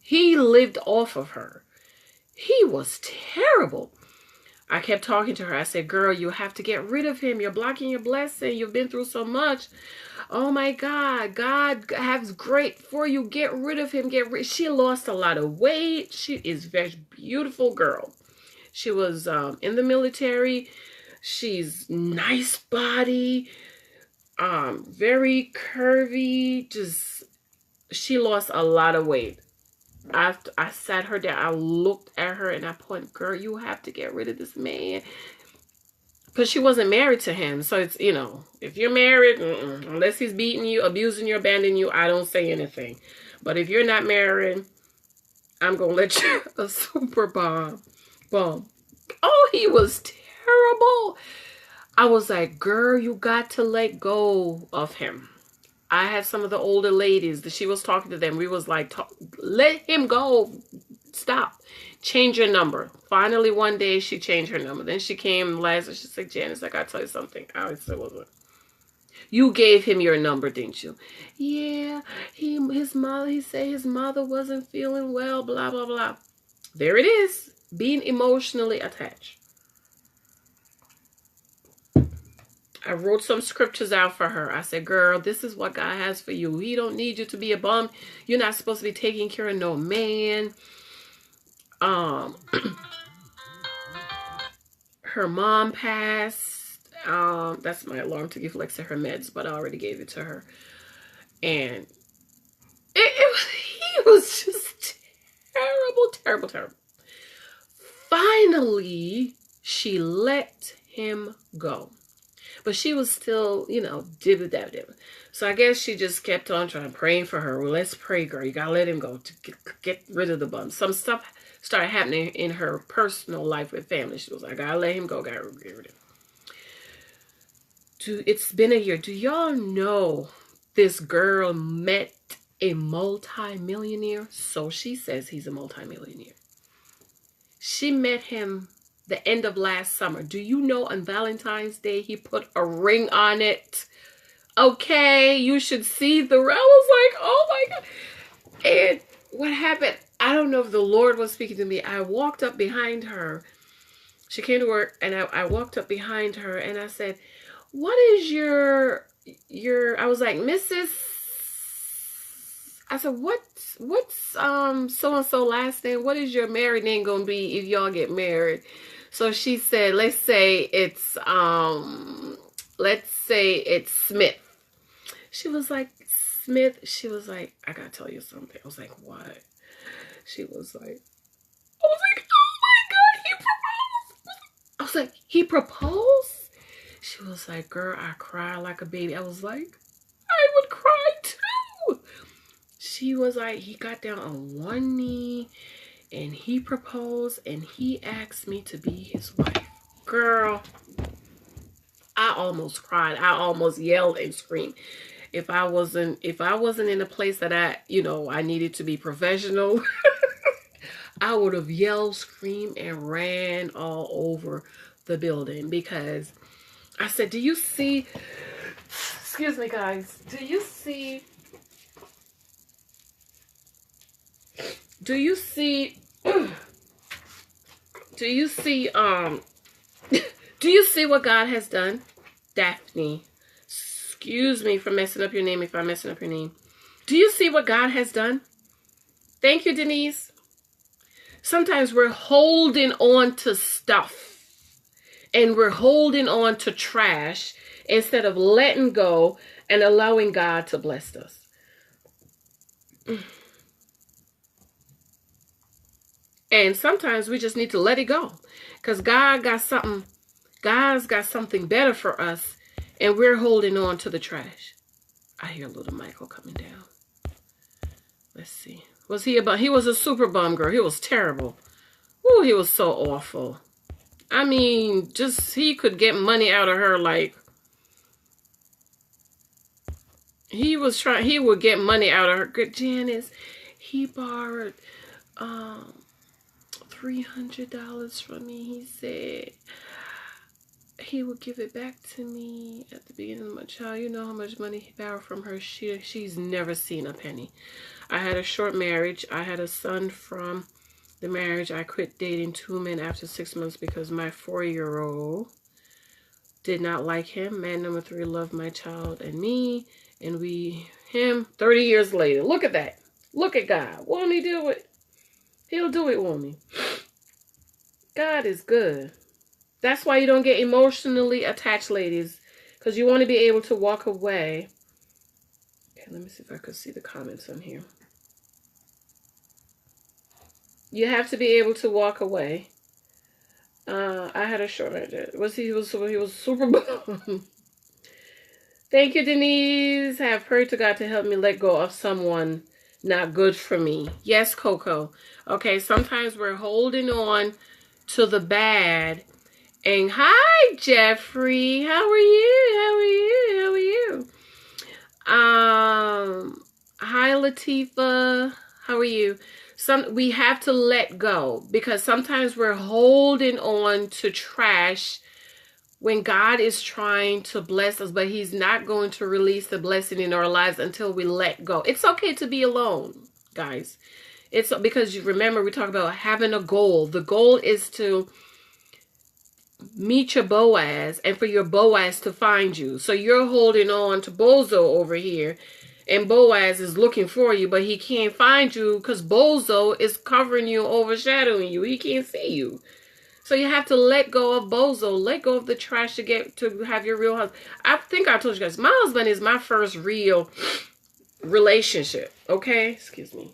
A: He lived off of her. He was terrible. I kept talking to her. I said, girl, you have to get rid of him. You're blocking your blessing. You've been through so much. Oh my God. God has great for you. Get rid of him. She lost a lot of weight. She is a very beautiful girl. She was in the military. She's nice body. Very curvy. She lost a lot of weight. I sat her down. I looked at her and I pointed, girl, you have to get rid of this man. Because she wasn't married to him. So it's, you know, if you're married, unless he's beating you, abusing you, abandoning you, I don't say anything. But if you're not married, I'm going to let you a super bomb. Oh, he was terrible. I was like, girl, you got to let go of him. I had some of the older ladies that she was talking to them. We was like, let him go. Stop. Change your number. Finally, one day she changed her number. Then she came last and she said, Janice, I got to tell you something. I said, what? You gave him your number, didn't you? Yeah, his mother, he said his mother wasn't feeling well, blah, blah, blah. There it is. Being emotionally attached. I wrote some scriptures out for her. I said, girl, this is what God has for you. He don't need you to be a bum. You're not supposed to be taking care of no man. Her mom passed. That's my alarm to give Lexa her meds, but I already gave it to her. And he was just terrible. Finally, she let him go. But she was still, you know, dibba-dabba-dabba. So I guess she just kept on praying for her. Well, let's pray, girl. You got to let him go to get rid of the bum. Some stuff started happening in her personal life with family. She was like, I got to let him go. Got to get rid of him. It's been a year. Do y'all know this girl met a multi-millionaire? So she says he's a multi-millionaire. She met him the end of last summer. Do you know on Valentine's Day he put a ring on it? Okay, you should see the ring. I was like, oh my God. And what happened? I don't know if the Lord was speaking to me. I walked up behind her. She came to work and I walked up behind her and I said, what is your I was like, Mrs. I said, what's so-and-so last name? What is your married name gonna be if y'all get married? So she said, let's say it's Smith. She was like, Smith. She was like, I gotta tell you something. I was like, what? She was like, oh my God, he proposed. I was like, he proposed? She was like, girl, I cried like a baby. I was like, I would cry too. She was like, he got down on one knee and he proposed and he asked me to be his wife. Girl, I almost cried. I almost yelled and screamed. If I wasn't in a place that I needed to be professional, I would have yelled, screamed, and ran all over the building because I said, do you see, excuse me guys, do you see what God has done? Daphne, excuse me for messing up your name if I'm messing up your name. Do you see what God has done? Thank you, Denise. Sometimes we're holding on to stuff and we're holding on to trash instead of letting go and allowing God to bless us. And sometimes we just need to let it go because God's got something better for us and we're holding on to the trash. I hear little Michael coming down. Let's see. He was a super bum, girl. He was terrible. Ooh, he was so awful. I mean, he could get money out of her like he would get money out of her. Good Janice, he borrowed $300 from me. He said he would give it back to me at the beginning of my child. You know how much money he borrowed from her? She's never seen a penny. I had a short marriage. I had a son from the marriage. I quit dating 2 men after 6 months because my 4-year-old did not like him. Man number 3 loved my child and me, and him 30 years later. Look at that. Look at God. Won't he do it? He'll do it, won't he? God is good. That's why you don't get emotionally attached, ladies, because you want to be able to walk away. Okay, let me see if I could see the comments on here. You have to be able to walk away. I had a short idea. He was super bummed. Thank you, Denise. I have prayed to God to help me let go of someone not good for me. Yes, Coco. Okay, sometimes we're holding on to the bad. And hi, Jeffrey. How are you? How are you? How are you? Hi, Latifa. How are you? We have to let go, because sometimes we're holding on to trash when God is trying to bless us, but he's not going to release the blessing in our lives until we let go. It's okay to be alone, guys. It's because you remember we talked about having a goal. The goal is to meet your Boaz and for your Boaz to find you. So you're holding on to Bozo over here, and Boaz is looking for you, but he can't find you because Bozo is covering you, overshadowing you. He can't see you. So you have to let go of Bozo, let go of the trash to get to have your real husband. I think I told you guys, my husband is my first real relationship. Okay? Excuse me.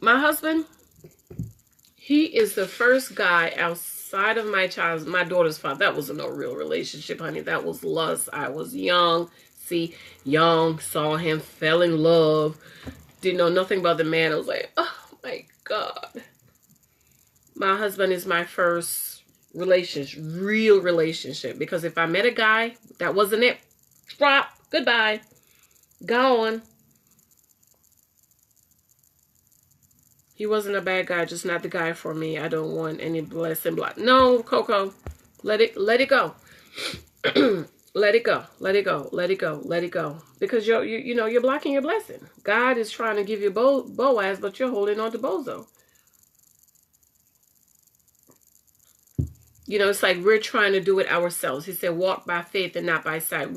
A: My husband, he is the first guy outside of my daughter's father. That wasn't no real relationship, honey. That was lust. I was young. See, young, saw him, fell in love. Didn't know nothing about the man. I was like, oh my God. My husband is my first relationship, real relationship. Because if I met a guy, that wasn't it. Drop. Goodbye. Gone. He wasn't a bad guy, just not the guy for me. I don't want any blessing block. No, Coco. Let it go. Let it go. Let it go. Let it go. Let it go. Because you're blocking your blessing. God is trying to give you Boaz, but you're holding on to Bozo. You know, it's like we're trying to do it ourselves. He said, walk by faith and not by sight.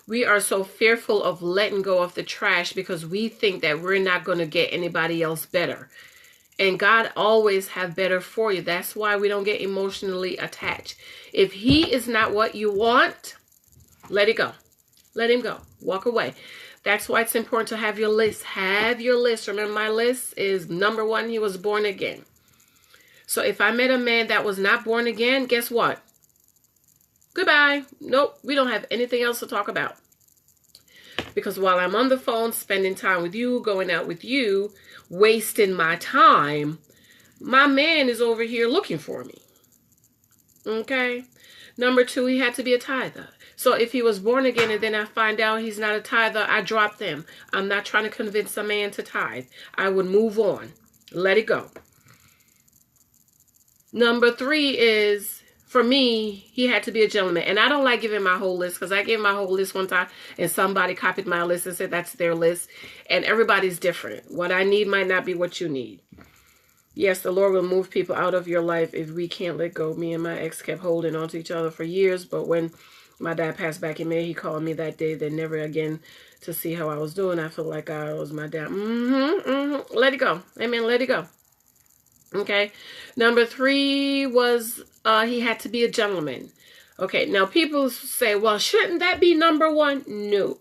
A: We are so fearful of letting go of the trash because we think that we're not going to get anybody else better. And God always have better for you. That's why we don't get emotionally attached. If he is not what you want, let it go. Let him go. Walk away. That's why it's important to have your list. Have your list. Remember, my list is number 1, he was born again. So if I met a man that was not born again, guess what? Goodbye. Nope. We don't have anything else to talk about. Because while I'm on the phone, spending time with you, going out with you, wasting my time, my man is over here looking for me. Okay? Number 2, he had to be a tither. So if he was born again and then I find out he's not a tither, I drop them. I'm not trying to convince a man to tithe. I would move on. Let it go. Number 3 is, for me, he had to be a gentleman. And I don't like giving my whole list, because I gave my whole list one time and somebody copied my list and said that's their list. And everybody's different. What I need might not be what you need. Yes, the Lord will move people out of your life if we can't let go. Me and my ex kept holding on to each other for years. But when my dad passed back in May, he called me that day, then never again to see how I was doing. I felt like I was my dad. Let it go. Amen. Let it go. Okay. Number 3 was he had to be a gentleman. Okay. Now people say, well, shouldn't that be number 1? No.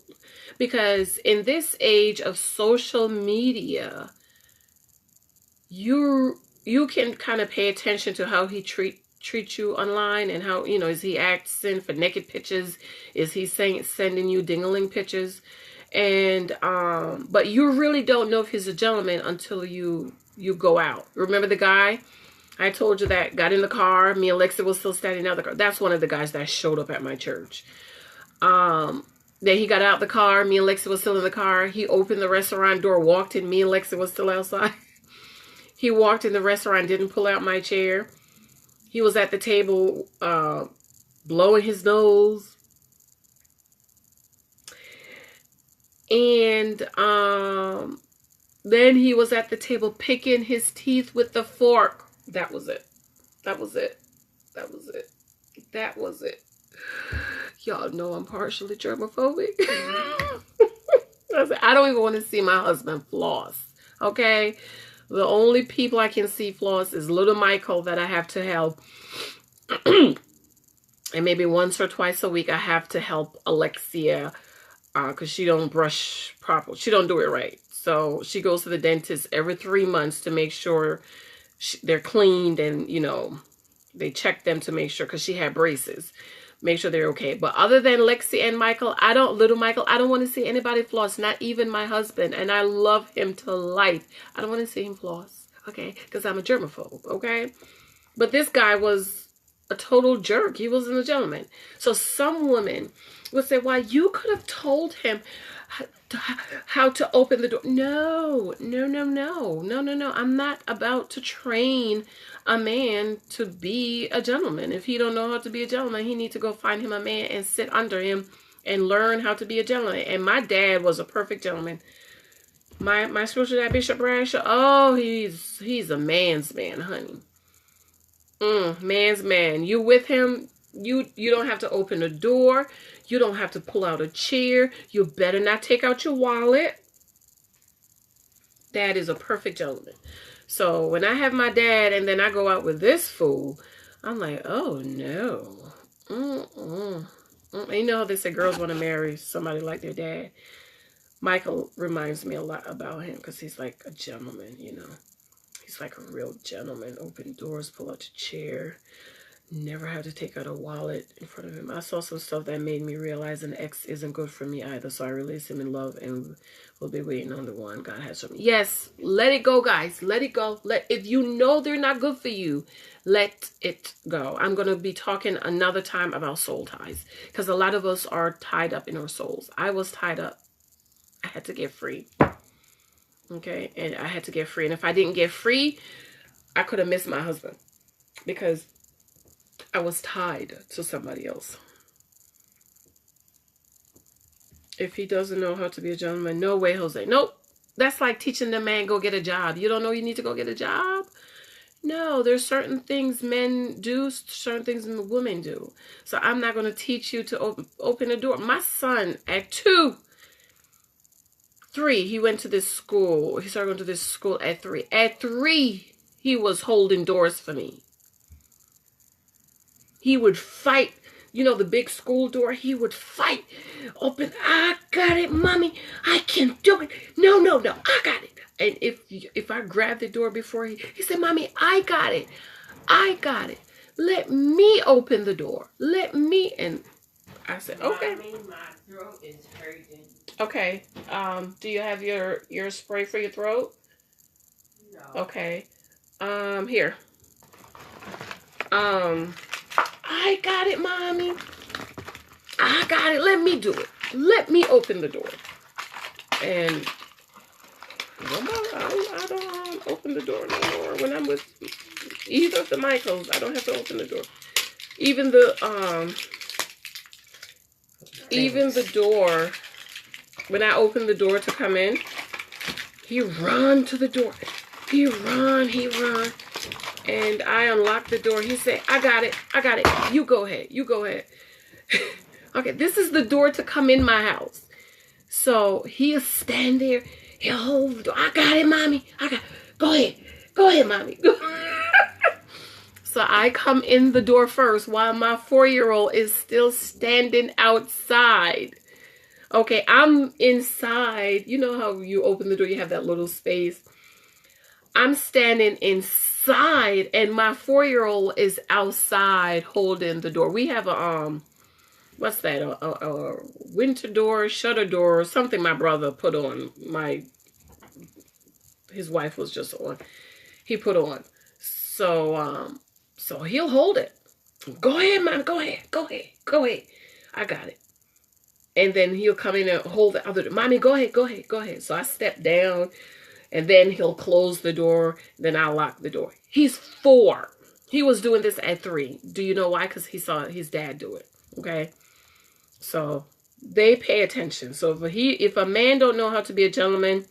A: Because in this age of social media, you can kind of pay attention to how he treat you online, and how, is he asking for naked pictures? Is he sending you dingling pictures? And but you really don't know if he's a gentleman until you go out. Remember the guy I told you that got in the car? Me and Alexa was still standing out the car. That's one of the guys that showed up at my church. Then he got out the car. Me and Alexa was still in the car. He opened the restaurant door, walked in. Me and Alexa was still outside. He walked in the restaurant, didn't pull out my chair. He was at the table blowing his nose. And then he was at the table picking his teeth with the fork. That was it. That was it. That was it. That was it. Y'all know I'm partially germophobic. I don't even want to see my husband floss. Okay? The only people I can see floss is little Michael that I have to help. And maybe once or twice a week I have to help Alexia because she don't brush properly. She don't do it right. So she goes to the dentist every 3 months to make sure they're cleaned, and, you know, they check them to make sure, because she had braces. Make sure they're okay. But other than Lexi and Michael, little Michael, I don't want to see anybody floss, not even my husband. And I love him to life. I don't want to see him floss, okay? Because I'm a germaphobe, okay? But this guy was a total jerk. He wasn't a gentleman. So some women would say, "Why, you could have told him how to open the door." No. I'm not about to train a man to be a gentleman. If he don't know how to be a gentleman, he needs to go find him a man and sit under him and learn how to be a gentleman. And my dad was a perfect gentleman. My spiritual dad, Bishop Bradshaw, oh, he's a man's man, honey. Man's man. You with him, you don't have to open the door. You don't have to pull out a chair. You better not take out your wallet. Dad is a perfect gentleman. So when I have my dad and then I go out with this fool, I'm like, oh no. You know how they say girls want to marry somebody like their dad? Michael reminds me a lot about him because he's like a gentleman, you know. He's like a real gentleman. Open doors, pull out your chair. Never have to take out a wallet in front of him. I saw some stuff that made me realize an ex isn't good for me either. So I released him in love and we'll be waiting on the one God has for me. Yes, let it go, guys. Let it go. If you know they're not good for you, let it go. I'm going to be talking another time about soul ties because a lot of us are tied up in our souls. I was tied up. I had to get free. Okay, and I had to get free. And if I didn't get free, I could have missed my husband because I was tied to somebody else. If he doesn't know how to be a gentleman, no way, Jose. Nope. That's like teaching the man go get a job. You don't know you need to go get a job? No, there's certain things men do, certain things women do. So I'm not going to teach you to open a door. My son at 2, 3, he went to this school. He started going to this school at 3. At 3, he was holding doors for me. He would fight, you know, the big school door. He would fight. Open. I got it, mommy. I can do it. No. I got it. And if I grabbed the door before he said, mommy, I got it. I got it. Let me open the door. Let me. And I said, okay.
B: Mommy, my throat is hurting.
A: Okay. Do you have your spray for your throat?
B: No.
A: Okay. Here. I got it, mommy. I got it. Let me do it. Let me open the door. And I don't open the door no more. When I'm with either of the Michaels, I don't have to open the door. Even the door, when I open the door to come in, he run to the door. He run. And I unlocked the door. He said, I got it. You go ahead. Okay, this is the door to come in my house. So he'll stand there. He'll hold the door. I got it, mommy. Go ahead, mommy. So I come in the door first while my 4-year-old is still standing outside. Okay, I'm inside. You know how you open the door, you have that little space. I'm standing inside and my 4-year-old is outside holding the door. We have a what's that? A winter door, shutter door, something my brother put on. His wife was just on. He put on. So he'll hold it. Go ahead, mom. Go ahead. I got it. And then he'll come in and hold the other door. Mommy, go ahead. So I step down. And then he'll close the door. Then I'll lock the door. He's 4. He was doing this at 3. Do you know why? Because he saw his dad do it. Okay. So they pay attention. So if a man don't know how to be a gentleman,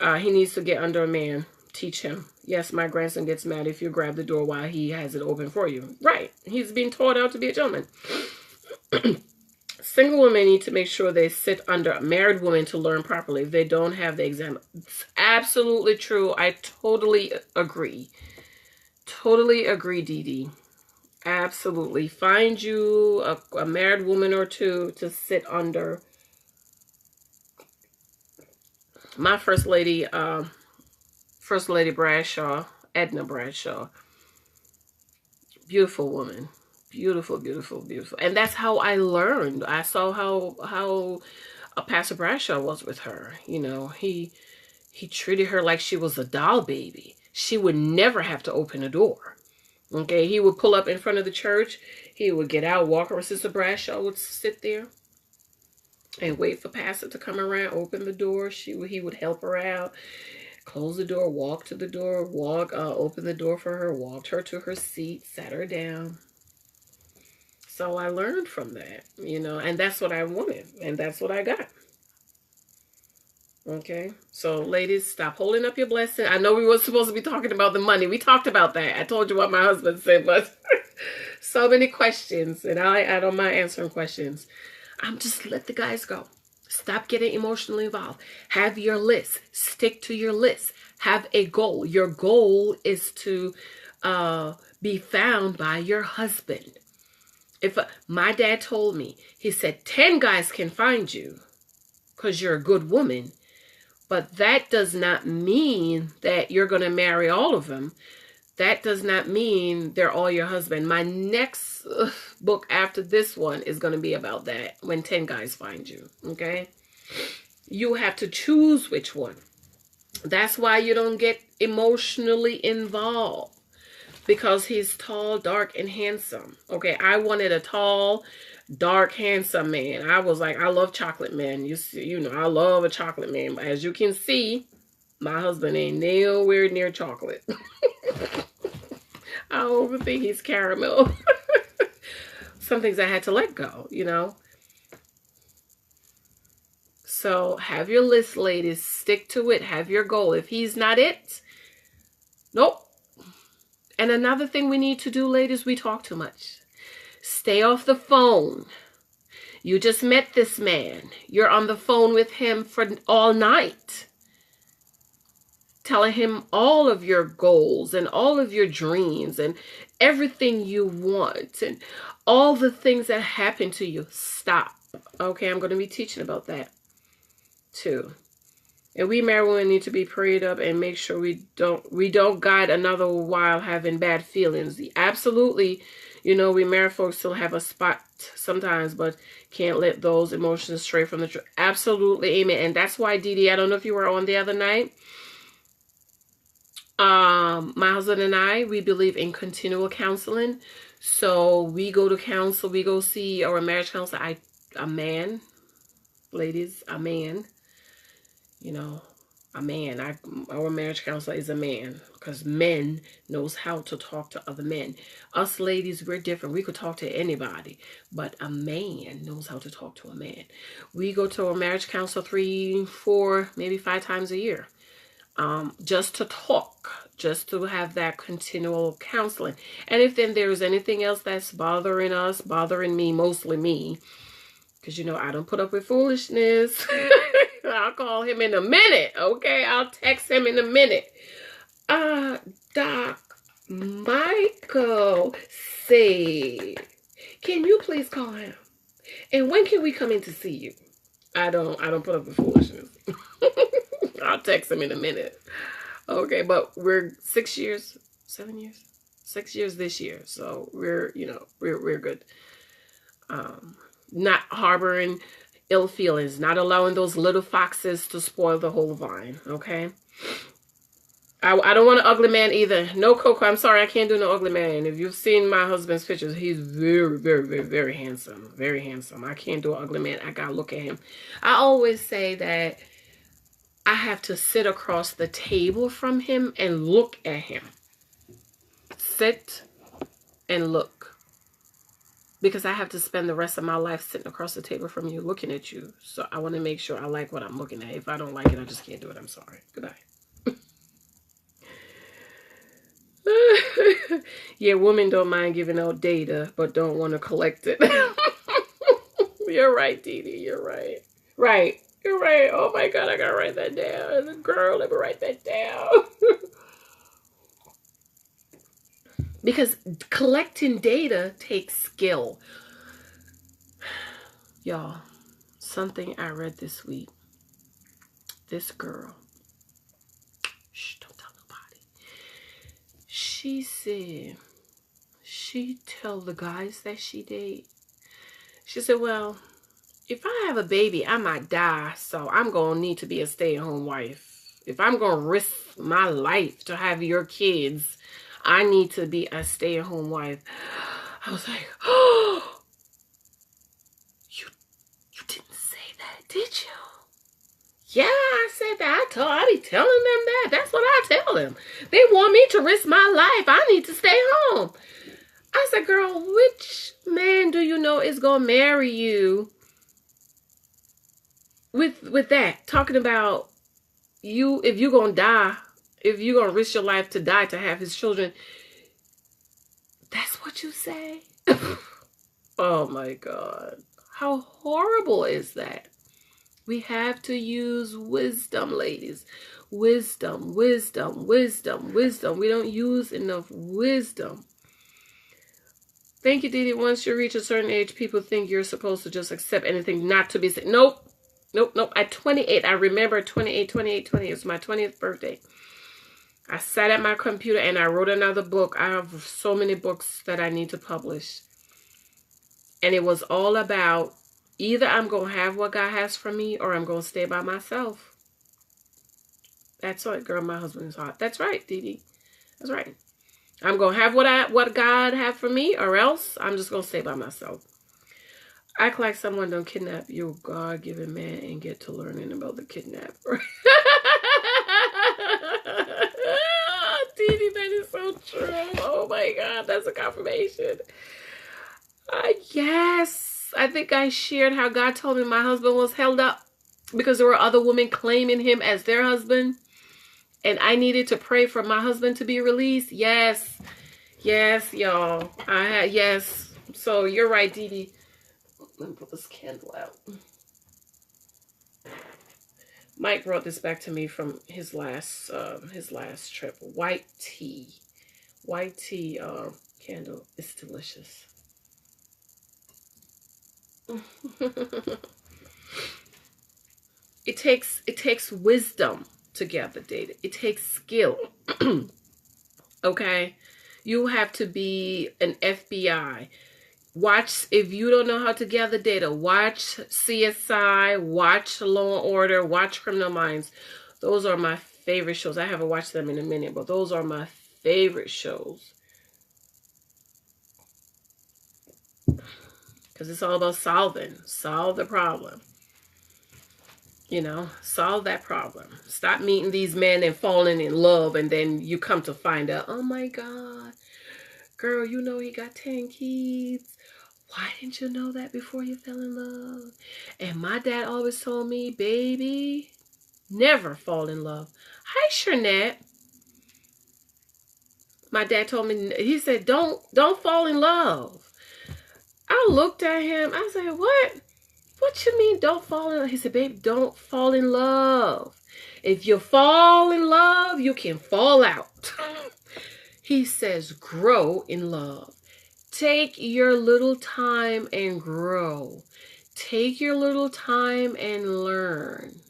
A: he needs to get under a man. Teach him. Yes, my grandson gets mad if you grab the door while he has it open for you. Right. He's being taught how to be a gentleman. Single women need to make sure they sit under a married woman to learn properly if they don't have the exam. It's absolutely true. I totally agree. Totally agree, Dee Dee. Absolutely. Find you a married woman or two to sit under. My first lady Bradshaw, Edna Bradshaw, beautiful woman, beautiful, beautiful, beautiful. And that's how I learned. I saw how Pastor Bradshaw was with her. You know, he treated her like she was a doll baby. She would never have to open a door. Okay, he would pull up in front of the church. He would get out, walk over. Sister Bradshaw would sit there and wait for Pastor to come around, open the door. He would help her out, close the door, walk to the door, open the door for her, walked her to her seat, sat her down. So I learned from that, you know, and that's what I wanted, and that's what I got. Okay, so ladies, stop holding up your blessing. I know we were supposed to be talking about the money. We talked about that. I told you what my husband said, but so many questions, and I don't mind answering questions. I'm just let the guys go. Stop getting emotionally involved. Have your list. Stick to your list. Have a goal. Your goal is to be found by your husband. If my dad told me, he said 10 guys can find you because you're a good woman. But that does not mean that you're going to marry all of them. That does not mean they're all your husband. My next book after this one is going to be about that, when 10 guys find you, okay? You have to choose which one. That's why you don't get emotionally involved, because he's tall, dark, and handsome, okay? I wanted a tall, dark, handsome man. I was like, I love chocolate men. You know, I love a chocolate man. But as you can see, my husband ain't nowhere near chocolate. I don't even think he's caramel. Some things I had to let go, you know. So have your list, ladies. Stick to it. Have your goal. If he's not it, nope. And another thing we need to do, ladies, we talk too much. Stay off the phone. You just met this man. You're on the phone with him for all night, telling him all of your goals and all of your dreams and everything you want and all the things that happen to you. Stop. Okay, I'm going to be teaching about that too. And we married women need to be prayed up and make sure we don't guide another while having bad feelings. Absolutely, you know, we married folks still have a spot sometimes, but can't let those emotions stray from the truth. Absolutely, amen. And that's why, Dee Dee, I don't know if you were on the other night. My husband and I, we believe in continual counseling. So we go to counsel, we go see our marriage counselor. A man, ladies, a man. You know, a man. Our marriage counselor is a man, because men knows how to talk to other men. Us ladies, we're different. We could talk to anybody, but a man knows how to talk to a man. We go to a marriage counselor 3, 4, maybe 5 times a year, just to talk, just to have that continual counseling. And if then there's anything else that's bothering us, bothering me, mostly me, because, you know, I don't put up with foolishness. I'll call him in a minute, okay? I'll text him in a minute. Doc Michael said, can you please call him? And when can we come in to see you? I don't put up with foolishness. I'll text him in a minute. Okay, but we're 6 years, 7 years, 6 years this year. So we're, you know, we're good. Not harboring ill feelings, not allowing those little foxes to spoil the whole vine, okay? I don't want an ugly man either. No, Coco, I'm sorry, I can't do no ugly man. If you've seen my husband's pictures, he's very, very, very, very handsome. Very handsome. I can't do an ugly man. I gotta look at him. I always say that I have to sit across the table from him and look at him. Sit and look. Because I have to spend the rest of my life sitting across the table from you, looking at you. So I want to make sure I like what I'm looking at. If I don't like it, I just can't do it. I'm sorry. Goodbye. Yeah, women don't mind giving out data, but don't want to collect it. You're right, Dee Dee. You're right. Right. You're right. Oh, my God. I got to write that down. Girl, let me write that down. Because collecting data takes skill. Y'all, something I read this week this girl, shh, don't tell nobody. She said, she tell the guys that she date, she said, well, if I have a baby, I might die, so I'm going to need to be a stay-at-home wife. If I'm going to risk my life to have your kids, I need to be a stay-at-home wife. I was like, oh, you didn't say that, did you? Yeah, I said that. I be telling them that. That's what I tell them. They want me to risk my life. I need to stay home. I said, girl, which man do you know is going to marry you with that? Talking about you, if you're going to die, if you're going to risk your life to die to have his children. That's what you say? Oh, my God. How horrible is that? We have to use wisdom, ladies. Wisdom, wisdom, wisdom, wisdom. We don't use enough wisdom. Thank you, Didi. Once you reach a certain age, people think you're supposed to just accept anything not to be said. Nope. Nope, nope. At 28, I remember 28. It was my 20th birthday. I sat at my computer and I wrote another book. I have so many books that I need to publish. And it was all about either I'm going to have what God has for me or I'm going to stay by myself. That's right, girl. My husband is hot. That's right, Didi. That's right. I'm going to have what God have for me or else I'm just going to stay by myself. Act like someone don't kidnap your God-given man and get to learning about the kidnapper. Didi, that is so true. Oh my God, that's a confirmation. Yes, I think I shared how God told me my husband was held up because there were other women claiming him as their husband. And I needed to pray for my husband to be released. Yes. Yes, y'all. Yes. So you're right, Didi. Let me put this candle out. Mike brought this back to me from his last trip. White tea candle. It's delicious. It takes wisdom to gather data. It takes skill. Okay, you have to be an FBI. Watch, if you don't know how to gather data, watch CSI, watch Law and Order, watch Criminal Minds. Those are my favorite shows. I haven't watched them in a minute, but those are my favorite shows. Because it's all about solve the problem. You know, solve that problem. Stop meeting these men and falling in love, and then you come to find out, oh my God, girl, you know he got 10 kids. Why didn't you know that before you fell in love? And my dad always told me, baby, never fall in love. Hi, Shernette. My dad told me, he said, don't fall in love. I looked at him. I said, what? What you mean don't fall in love? He said, babe, don't fall in love. If you fall in love, you can fall out. He says, grow in love. Take your little time and grow. Take your little time and learn.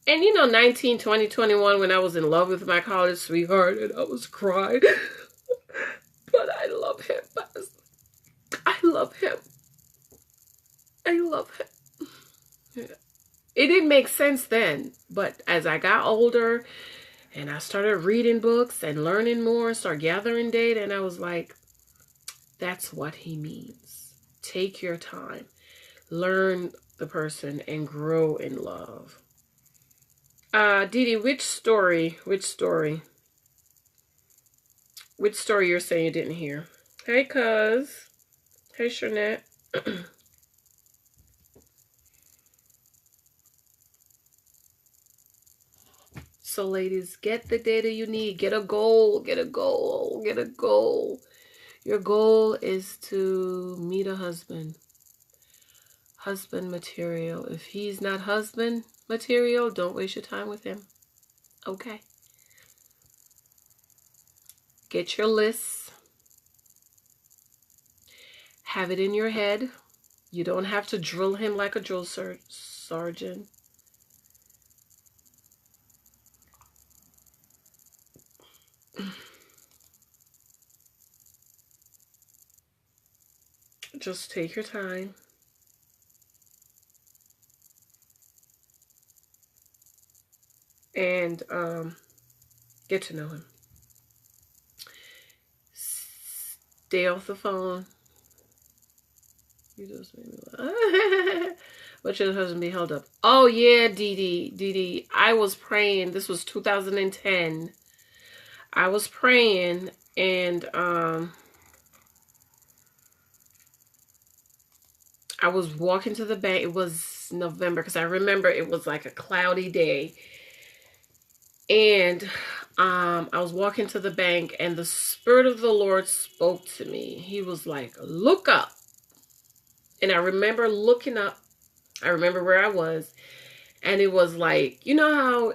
A: And you know, 19, 20, 21, when I was in love with my college sweetheart and I was crying. But I love him. I love him. I love him. Yeah. It didn't make sense then. But as I got older and I started reading books and learning more, start gathering data, and I was like, that's what he means. Take your time. Learn the person and grow in love. Didi, which story you're saying you didn't hear? Hey, cuz. Hey, Shernette. So, ladies, get the data you need. Get a goal. Get a goal. Get a goal. Your goal is to meet a husband. Husband material. If he's not husband material, don't waste your time with him. Okay. Get your lists. Have it in your head. You don't have to drill him like a drill sergeant. Just take your time. And get to know him. Stay off the phone. You just made me laugh. But your husband be held up. Oh yeah, Dee Dee. I was praying. This was 2010. I was praying, and I was walking to the bank. It was November, because I remember it was like a cloudy day. And I was walking to the bank, and the Spirit of the Lord spoke to me. He was like, look up. And I remember looking up. I remember where I was. And it was like, you know how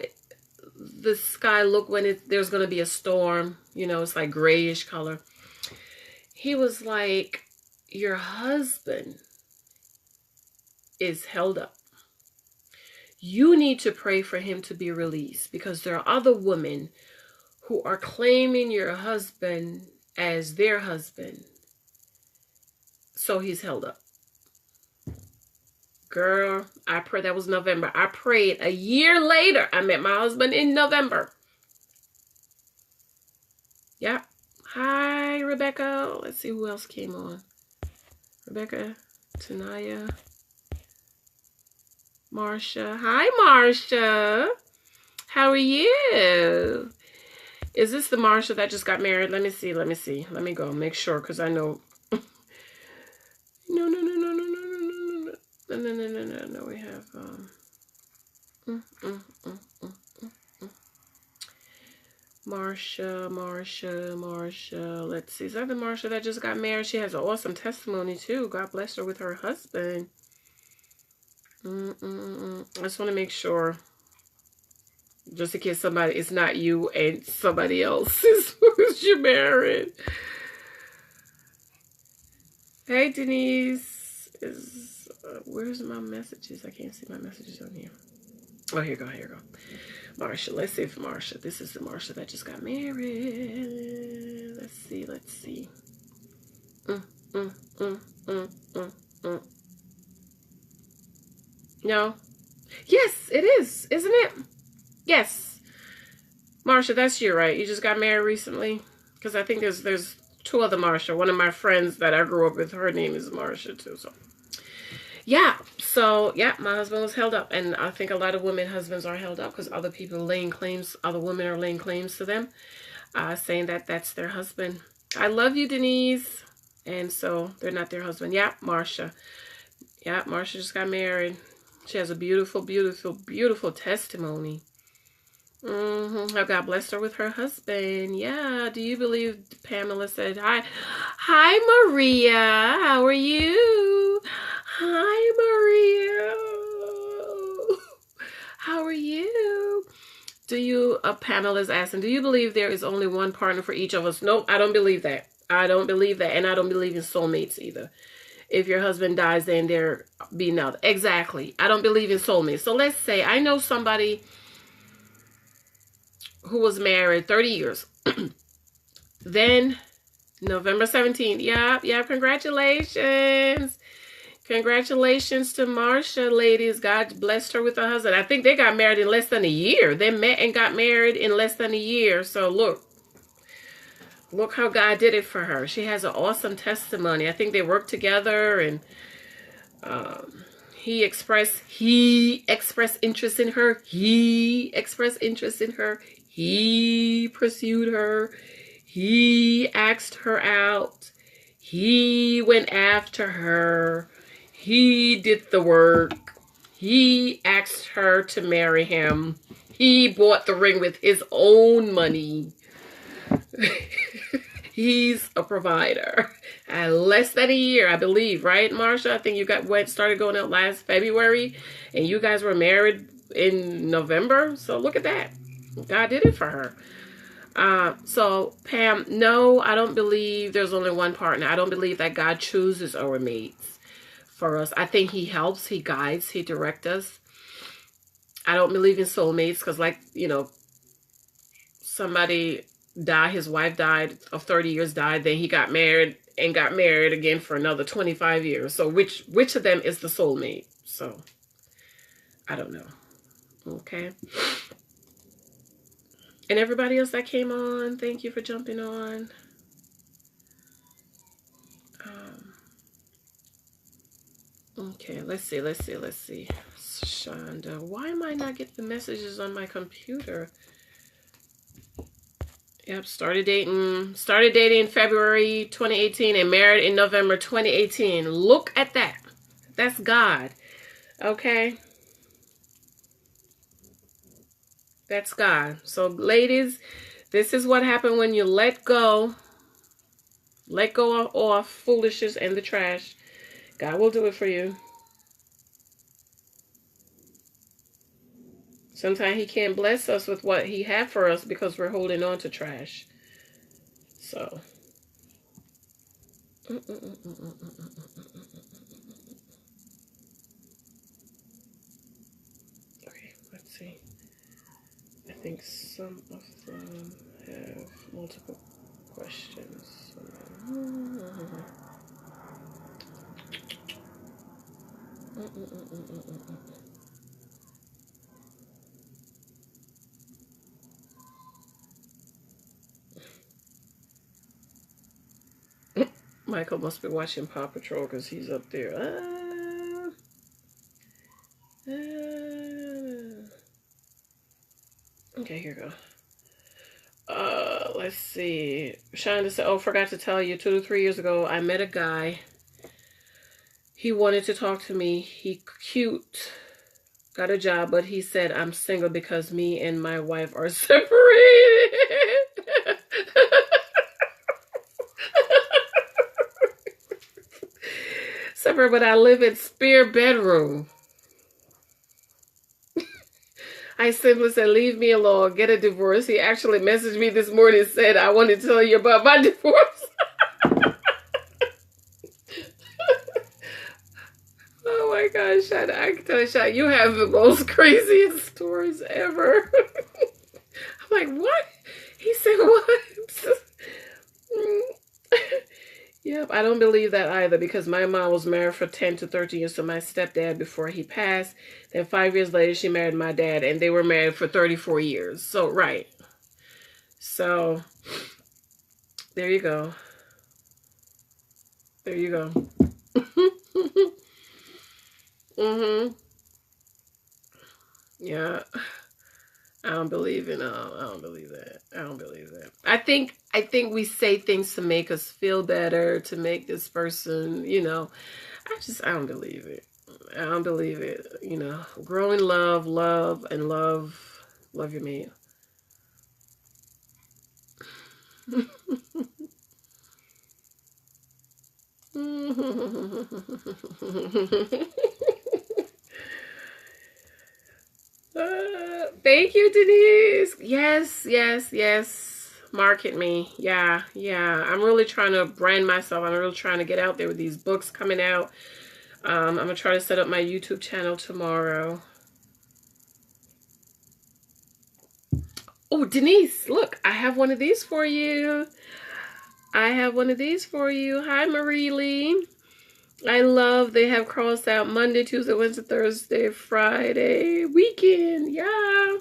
A: the sky look when there's going to be a storm? You know, it's like grayish color. He was like, your husband is held up. You need to pray for him to be released, because there are other women who are claiming your husband as their husband. So he's held up. Girl, I prayed. That was November. I prayed a year later. I met my husband in November. Yep. Hi, Rebecca. Let's see who else came on. Rebecca, Tanaya, Marsha. Hi, Marsha. How are you? Is this the Marsha that just got married? Let me see. Let me go make sure, because I know. No. We have Marsha. Let's see. Is that the Marsha that just got married? She has an awesome testimony too. God bless her with her husband. I just want to make sure, just in case somebody, it's not you and somebody else is who's you married. Hey, Denise. Where's my messages? I can't see my messages on here. Oh, here you go. Marsha. Let's see if Marsha. This is the Marsha that just got married. Let's see. No. Yes, it is. Isn't it? Yes. Marsha, that's you, right? You just got married recently? Because I think there's two other Marsha. One of my friends that I grew up with, her name is Marsha too. So yeah, my husband was held up, and I think a lot of women husbands are held up because other people are laying claims, other women are laying claims to them, saying that that's their husband. I love you, Denise. And so they're not their husband. Yeah, Marsha. Yeah, Marsha just got married. She has a beautiful, beautiful, beautiful testimony. How God blessed her with her husband. Yeah. Do you believe Pamela said hi? Hi, Maria. How are you? Hi, Maria. How are you? Do you, Pamela's asking, do you believe there is only one partner for each of us? Nope, I don't believe that. I don't believe that. And I don't believe in soulmates either. If your husband dies, then there be another. Exactly. I don't believe in soulmates. So let's say I know somebody who was married 30 years. Then November 17th. Yeah. Congratulations. Congratulations to Marsha, ladies. God blessed her with a husband. I think they got married in less than a year. They met and got married in less than a year. So look how God did it for her. She has an awesome testimony. I think they worked together, and he expressed interest in her. He expressed interest in her. He pursued her. He asked her out. He went after her. He did the work. He asked her to marry him. He bought the ring with his own money. He's a provider. Less than a year, I believe, right, Marsha? I think you started going out last February, and you guys were married in November. So look at that. God did it for her. So Pam, no, I don't believe there's only one partner. I don't believe that God chooses our mates for us. I think he helps, he guides, he directs us. I don't believe in soulmates because, like, you know, somebody die. His wife died of 30 years, died. Then he got married and got married again for another 25 years. So which of them is the soulmate? So I don't know. Okay. And everybody else that came on, thank you for jumping on. Okay, let's see. Shonda, why am I not getting the messages on my computer? Yep, started dating February 2018 and married in November 2018. Look at that. That's God. Okay? That's God. So ladies, this is what happened when you let go of foolishness and the trash. God will do it for you. Sometimes he can't bless us with what he had for us because we're holding on to trash. So. Okay, let's see. I think some of them have multiple questions. Michael must be watching Paw Patrol because he's up there. Okay, here we go. Let's see. Shonda said, oh, forgot to tell you, 2 to 3 years ago, I met a guy. He wanted to talk to me. He cute. Got a job, but he said I'm single because me and my wife are separated. Separate, but I live in spare bedroom. I simply said, leave me alone, get a divorce. He actually messaged me this morning and said, I want to tell you about my divorce. Oh my gosh, Shad, I can tell you, Shad, you have the most craziest stories ever. I'm like, what? He said, what? Yep, I don't believe that either because my mom was married for 10 to 13 years to my stepdad before he passed. Then 5 years later, she married my dad and they were married for 34 years. So, right. So, there you go. There you go. Yeah. I don't believe in I don't believe that. I don't believe that. I think we say things to make us feel better, to make this person, you know. I don't believe it. I don't believe it. You know, grow in love your mate. Thank you, Denise. Yes. Market me. Yeah. I'm really trying to brand myself. I'm really trying to get out there with these books coming out. I'm going to try to set up my YouTube channel tomorrow. Oh, Denise, look, I have one of these for you. Hi, Marie Lee. I love they have crossed out Monday, Tuesday, Wednesday, Thursday, Friday, weekend. Yeah.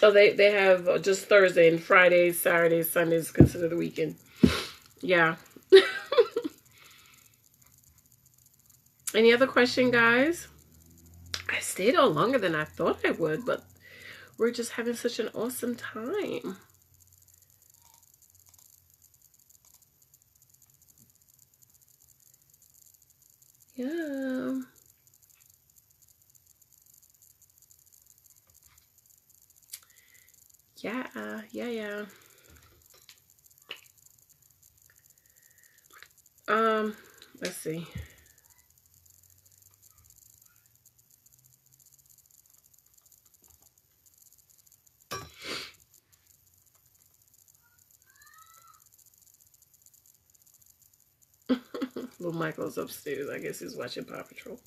A: Oh, they have just Thursday and Friday, Saturday, Sunday is considered the weekend. Yeah. Any other question, guys? I stayed on longer than I thought I would, but we're just having such an awesome time. Yeah. Yeah. Let's see. Little Michael's upstairs. I guess he's watching Paw Patrol.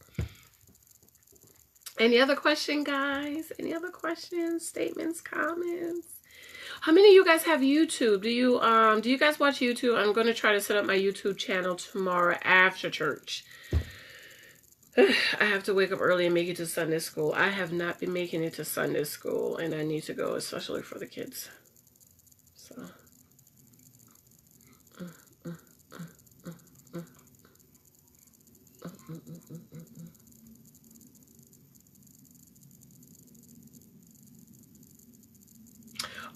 A: Any other question, guys? Any other questions, statements, comments? How many of you guys have YouTube? Do you guys watch YouTube? I'm going to try to set up my YouTube channel tomorrow after church. I have to wake up early and make it to Sunday school. I have not been making it to Sunday school, and I need to go, especially for the kids. So.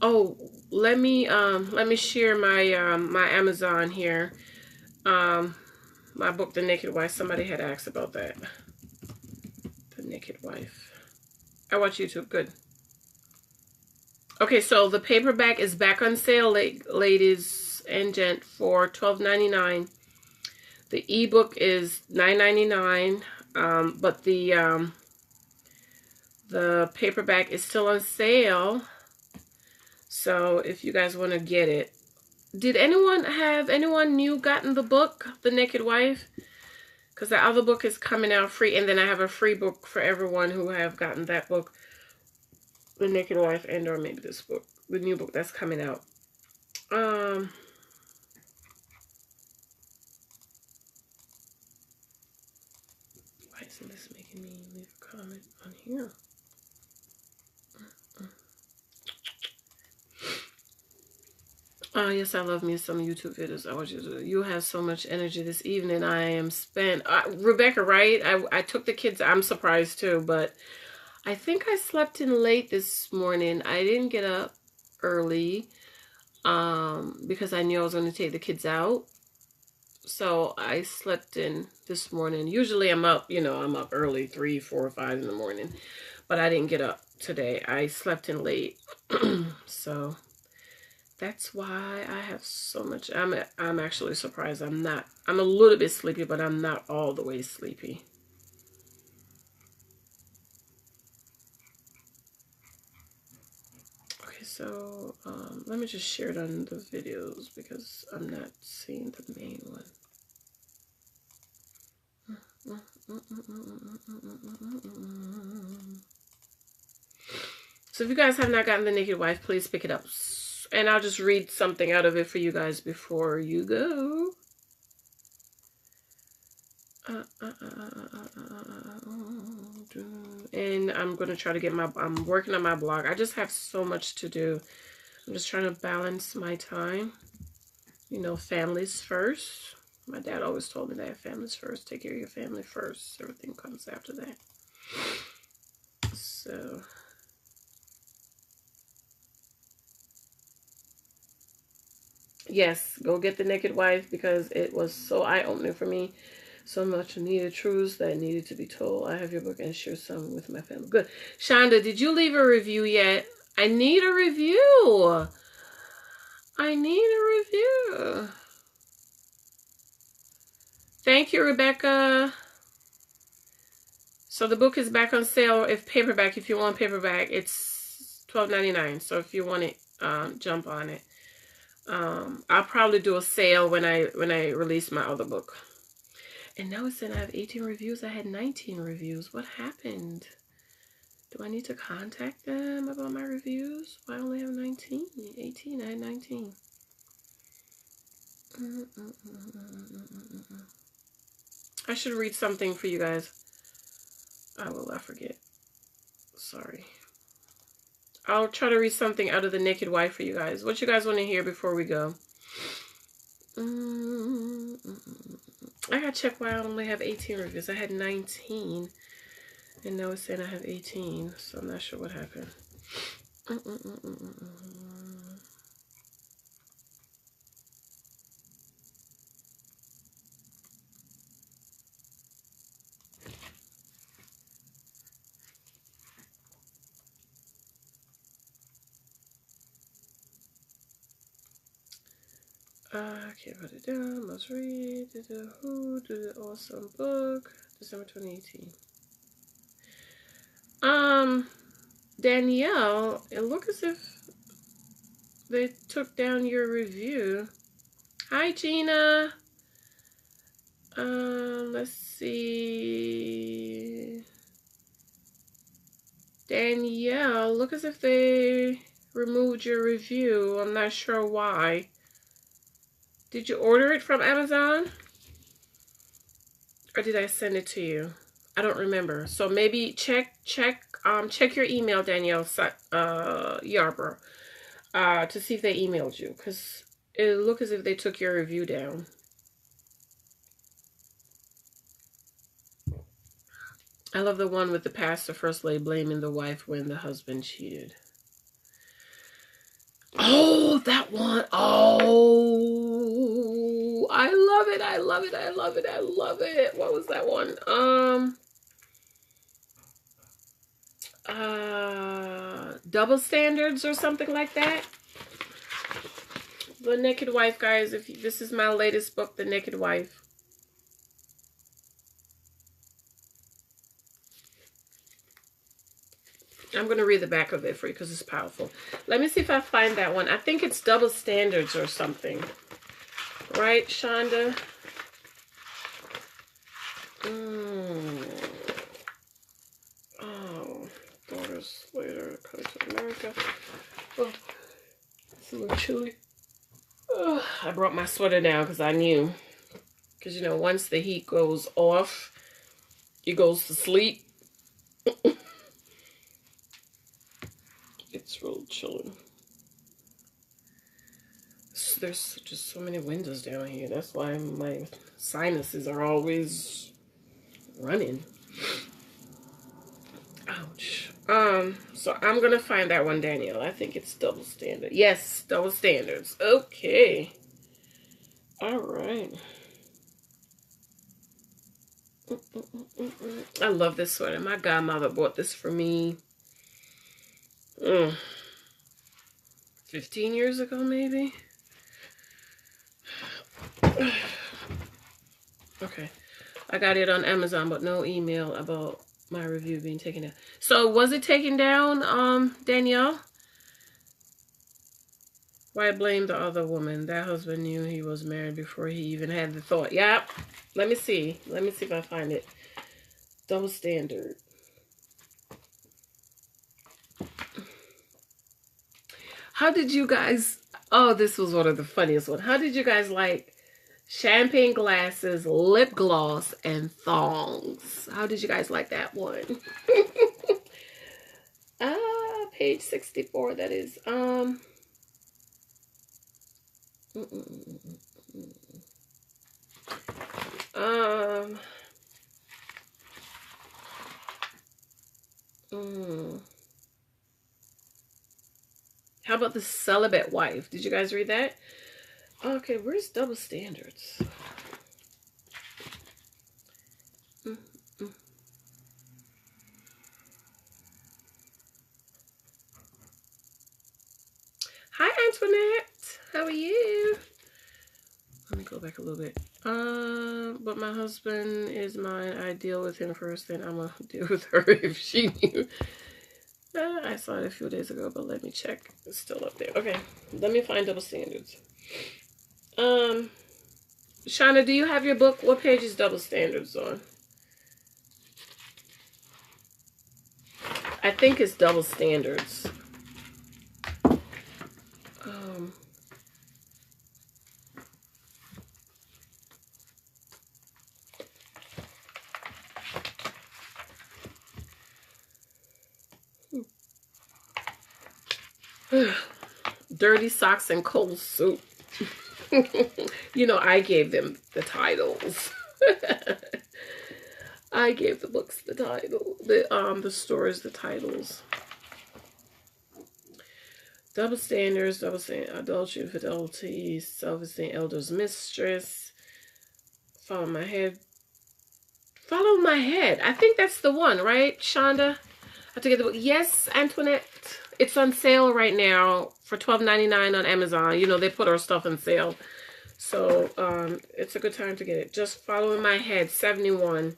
A: Oh, let me share my my Amazon here. My book, The Naked Wife. Somebody had asked about that. The Naked Wife. I watch YouTube. Good. Okay, so the paperback is back on sale, ladies and gent, for $12.99. The ebook is $9.99. But the paperback is still on sale. So if you guys want to get it. Did anyone new gotten the book, The Naked Wife? Because the other book is coming out free. And then I have a free book for everyone who have gotten that book, The Naked Wife, and or maybe this book, the new book that's coming out. Why isn't this making me leave a comment on here? Oh, yes, I love me some YouTube videos. I want you to. You have so much energy this evening. I am spent. Rebecca, right? I took the kids. I'm surprised too, but I think I slept in late this morning. I didn't get up early because I knew I was going to take the kids out. So I slept in this morning. Usually I'm up, I'm up early, 3, 4, 5 in the morning. But I didn't get up today. I slept in late. So that's why I have so much. I'm actually surprised. I'm a little bit sleepy, but I'm not all the way sleepy. Okay, so let me just share it on the videos because I'm not seeing the main one. So if you guys have not gotten The Naked Wife, please pick it up. And I'll just read something out of it for you guys before you go. And I'm going to try to get I'm working on my blog. I just have so much to do. I'm just trying to balance my time. Families first. My dad always told me that families first. Take care of your family first. Everything comes after that. So... yes, go get The Naked Wife because it was so eye-opening for me. So much needed truths that needed to be told. I have your book and share some with my family. Good. Shonda, did you leave a review yet? I need a review. I need a review. Thank you, Rebecca. So the book is back on sale. If you want paperback, it's $12.99. So if you want it, jump on it. I'll probably do a sale when I release my other book. And now it's saying I have 18 reviews. I had 19 reviews. What happened? Do I need to contact them about my reviews? Why I only have 19? 18. I had 19. I should read something for you guys. I forget. Sorry. I'll try to read something out of The Naked Wife for you guys. What you guys want to hear before we go? I gotta check why I only have 18 reviews. I had 19. And now it's saying I have 18. So I'm not sure what happened. I can't put it down. Must read. Who did the awesome book? December 2018. Danielle, it looks as if they took down your review. Hi, Gina. Let's see. Danielle, look as if they removed your review. I'm not sure why. Did you order it from Amazon? Or did I send it to you? I don't remember. So maybe check your email, Danielle Yarbrough, to see if they emailed you, because it looked as if they took your review down. I love the one with the pastor first lady blaming the wife when the husband cheated. Oh, that one. Oh, I love it. I love it. I love it. I love it. What was that one? Double Standards or something like that. The Naked Wife, guys. This is my latest book, The Naked Wife. I'm going to read the back of it for you because it's powerful. Let me see if I find that one. I think it's Double Standards or something. Right, Shonda? Oh, daughters later come to America. Oh, it's a little chilly. Oh, I brought my sweater down because I knew. Because, you know, once the heat goes off, it goes to sleep. It's real chilly. There's just so many windows down here. That's why my sinuses are always running. Ouch. So I'm gonna find that one, Danielle. I think it's Double Standard. Yes, Double Standards. Okay. All right. I love this sweater. My godmother bought this for me 15 years ago, maybe. Okay. I got it on Amazon, but no email about my review being taken down. So was it taken down, Danielle? Why blame the other woman? That husband knew he was married before he even had the thought. Yep. Let me see. Let me see if I find it. Double Standard. How did you guys... Oh, this was one of the funniest ones. How did you guys like champagne glasses, lip gloss, and thongs? How did you guys like that one? Page 64, that is. How about The Celibate Wife? Did you guys read that? Okay, where's Double Standards? Hi, Antoinette. How are you? Let me go back a little bit. But my husband is mine. I deal with him first, then I'm gonna deal with her if she knew. I saw it a few days ago, but let me check. It's still up there. Okay, let me find Double Standards. Shauna, do you have your book? What page is Double Standards on? I think it's Double Standards. Dirty Socks and Cold Soup. You know, I gave them the titles. I gave the books the title. The stories the titles. Double Standards, Double Standards, Adultery, Infidelity, Self-Esteem, Elder's Mistress, Follow My Head. Follow My Head. I think that's the one, right, Shonda? I have to get the book. Yes, Antoinette. It's on sale right now for $12.99 on Amazon. You know, they put our stuff on sale. So, it's a good time to get it. Just Following My Head, 71.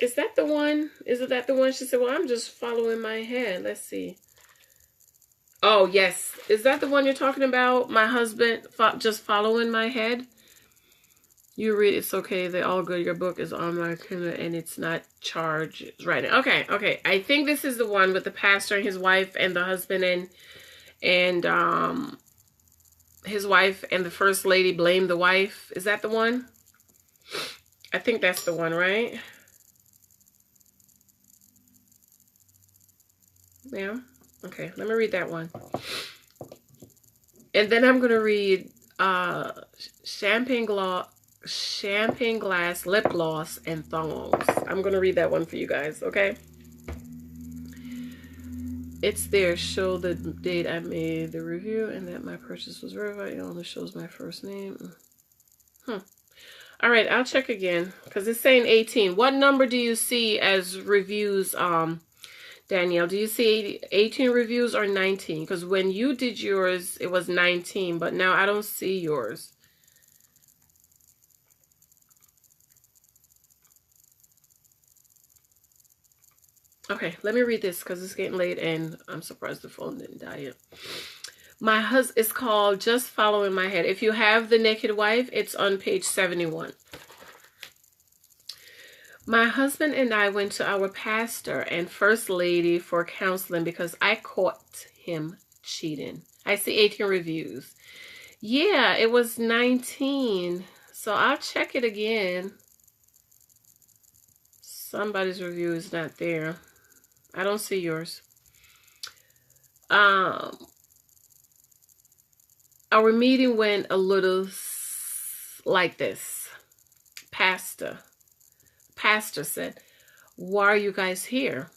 A: Is that the one? Is it that the one? She said, well, I'm just following my head. Let's see. Oh, yes. Is that the one you're talking about? My husband just following my head? You read It's Okay, They're All Good. Your book is on my Kindle and it's not charged right now. Okay. I think this is the one with the pastor and his wife and the husband and his wife and the first lady blame the wife. Is that the one? I think that's the one, right? Yeah. Okay, let me read that one. And then I'm going to read Champagne Glass Lip Gloss and Thongs. I'm going to read that one for you guys, okay? It's there. Show the date I made the review and that my purchase was verified. It only shows my first name. All right, I'll check again because it's saying 18. What number do you see as reviews, Danielle? Do you see 18 reviews or 19? Because when you did yours, it was 19, but now I don't see yours. Okay, let me read this because it's getting late and I'm surprised the phone didn't die yet. My husband, it's called Just Following My Head. If you have The Naked Wife, it's on page 71. My husband and I went to our pastor and first lady for counseling because I caught him cheating. I see 18 reviews. Yeah, it was 19. So I'll check it again. Somebody's review is not there. I don't see yours. Our meeting went a little like this. Pastor said, "Why are you guys here?"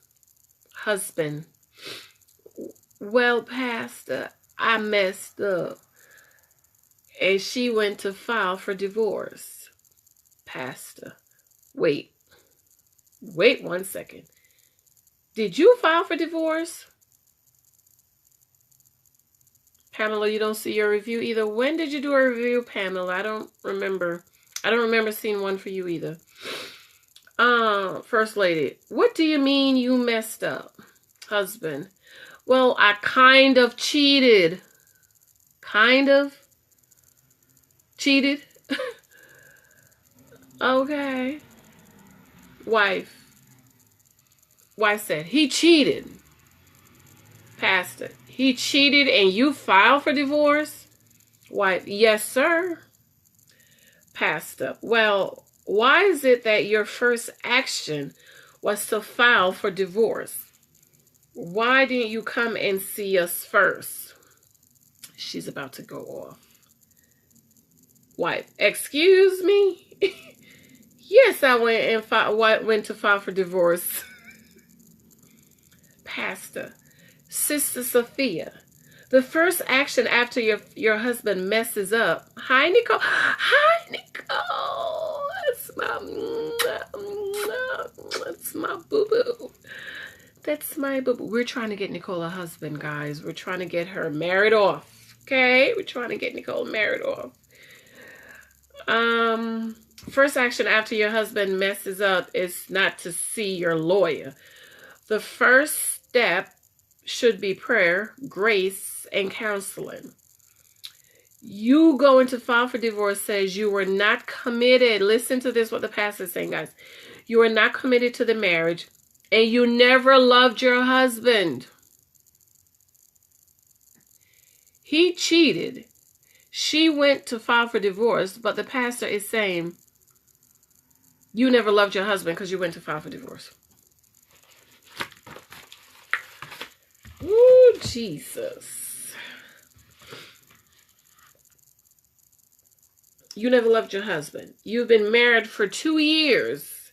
A: Husband, "Well, Pastor, I messed up. And she went to file for divorce." Pastor, wait 1 second. Did you file for divorce? Pamela, you don't see your review either. When did you do a review, Pamela? I don't remember. I don't remember seeing one for you either. First lady, what do you mean you messed up? Husband, well, I kind of cheated. Kind of? Cheated? Okay. Wife said, he cheated. Pastor, he cheated and you filed for divorce? Wife, yes, sir. Pastor, well, why is it that your first action was to file for divorce? Why didn't you come and see us first? She's about to go off. Wife, excuse me? Yes, I went to file for divorce. Pastor, Sister Sophia, the first action after your husband messes up. Hi, Nicole. Hi, Nicole. That's my boo-boo. That's my boo-boo. We're trying to get Nicole a husband, guys. We're trying to get her married off. Okay? We're trying to get Nicole married off. First action after your husband messes up is not to see your lawyer. The first step should be prayer, grace, and counseling. You going to file for divorce says you were not committed. Listen to this, what the pastor is saying, guys. You were not committed to the marriage, and you never loved your husband. He cheated. She went to file for divorce, but the pastor is saying you never loved your husband because you went to file for divorce. Ooh, Jesus. You never loved your husband. You've been married for 2 years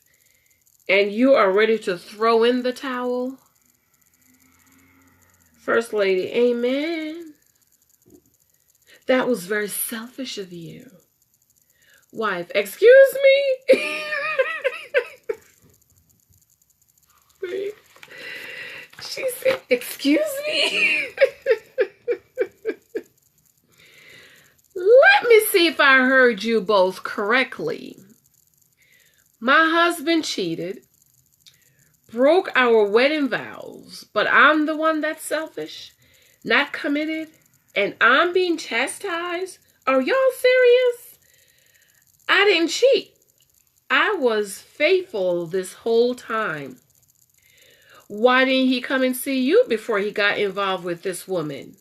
A: and you are ready to throw in the towel? First lady, amen. That was very selfish of you. Wife, excuse me? She said, excuse me? Let me see if I heard you both correctly. My husband cheated, broke our wedding vows, but I'm the one that's selfish, not committed, and I'm being chastised? Are y'all serious? I didn't cheat. I was faithful this whole time. Why didn't he come and see you before he got involved with this woman?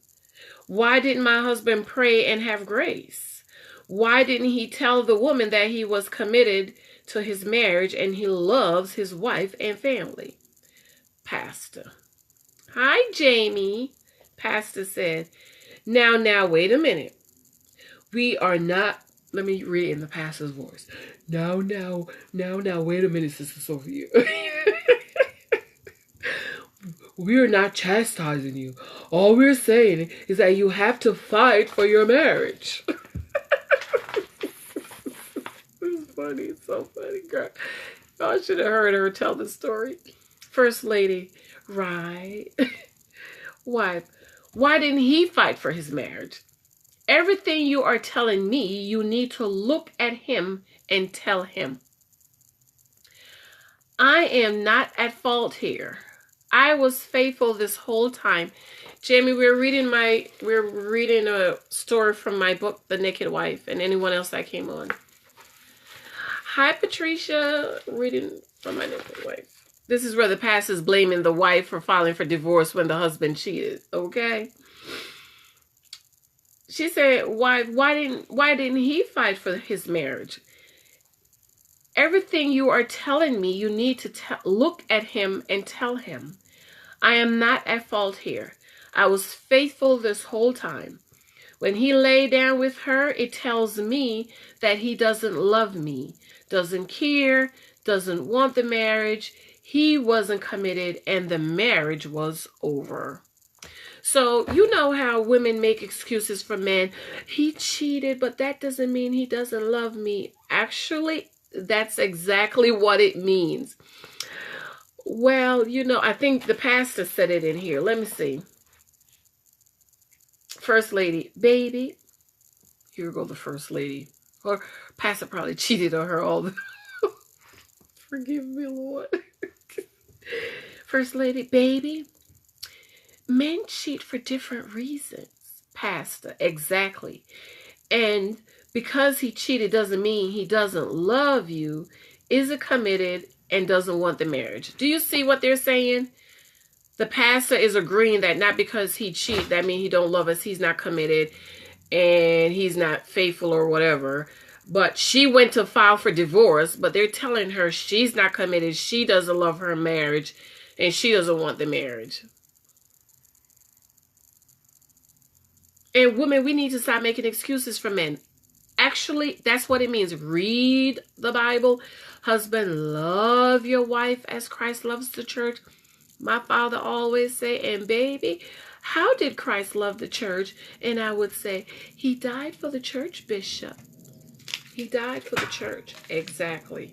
A: Why didn't my husband pray and have grace? Why didn't he tell the woman that he was committed to his marriage and he loves his wife and family? Pastor. Hi, Jamie. Pastor said, now, wait a minute. We are not, let me read in the pastor's voice. Now, wait a minute, Sister Sophia. We're not chastising you. All we're saying is that you have to fight for your marriage. It's funny. It's so funny, girl. I should have heard her tell the story. First lady, right? Wife, why didn't he fight for his marriage? Everything you are telling me, you need to look at him and tell him. I am not at fault here. I was faithful this whole time. Jamie, we're reading a story from my book, The Naked Wife, and anyone else that came on. Hi, Patricia, reading from My Naked Wife. This is where the pastor's blaming the wife for filing for divorce when the husband cheated, okay? She said, why didn't he fight for his marriage? Everything you are telling me, you need to look at him and tell him. I am not at fault here. I was faithful this whole time. When he lay down with her, it tells me that he doesn't love me, doesn't care, doesn't want the marriage. He wasn't committed and the marriage was over. So you know how women make excuses for men. He cheated, but that doesn't mean he doesn't love me. Actually, that's exactly what it means. Well, you know, I think the pastor said it in here. Let me see. First lady, baby. Here go the first lady. Or pastor probably cheated on her all the... Forgive me, Lord. First lady, baby. Men cheat for different reasons. Pastor, exactly. And because he cheated doesn't mean he doesn't love you, isn't committed, and doesn't want the marriage. Do you see what they're saying? The pastor is agreeing that not because he cheat, that means he don't love us, he's not committed, and he's not faithful or whatever. But she went to file for divorce, but they're telling her she's not committed, she doesn't love her marriage, and she doesn't want the marriage. And women, we need to stop making excuses for men. Actually, that's what it means. Read the Bible. Husband, love your wife as Christ loves the church. My father always say, and baby, how did Christ love the church? And I would say, he died for the church, Bishop. He died for the church. Exactly.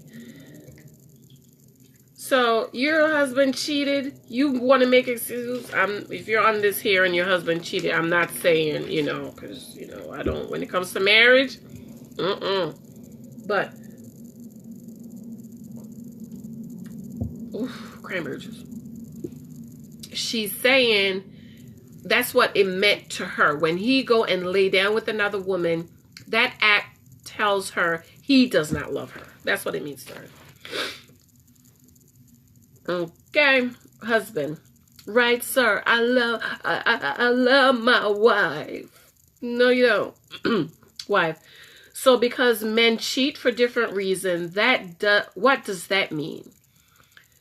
A: So your husband cheated. You want to make excuses. If you're on this here and your husband cheated, I'm not saying, you know, because, you know, I don't, when it comes to marriage, but, cranberry juice. She's saying that's what it meant to her. When he go and lay down with another woman, that act tells her he does not love her. That's what it means to her. Okay, husband. Right, sir. I love my wife. No, you don't. Wife. So because men cheat for different reasons, what does that mean?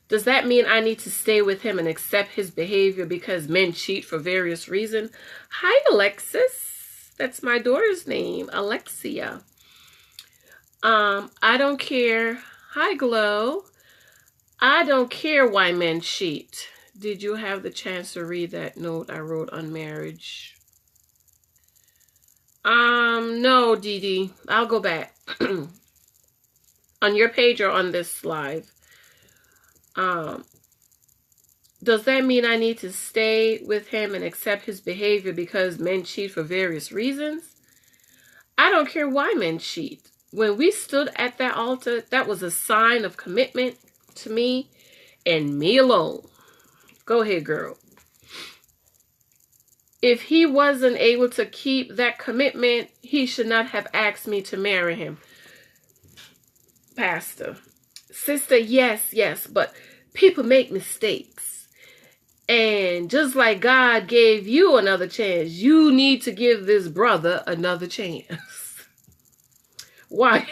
A: Does that mean I need to stay with him and accept his behavior because men cheat for various reasons? Hi, Alexis. That's my daughter's name, Alexia. I don't care. Hi, Glow. I don't care why men cheat. Did you have the chance to read that note I wrote on marriage? No, Dee Dee. I'll go back. On your page or on this live. Does that mean I need to stay with him and accept his behavior because men cheat for various reasons? I don't care why men cheat. When we stood at that altar, that was a sign of commitment to me and me alone. Go ahead, girl. If he wasn't able to keep that commitment, he should not have asked me to marry him. Pastor. Sister, yes, but people make mistakes. And just like God gave you another chance, you need to give this brother another chance. Why?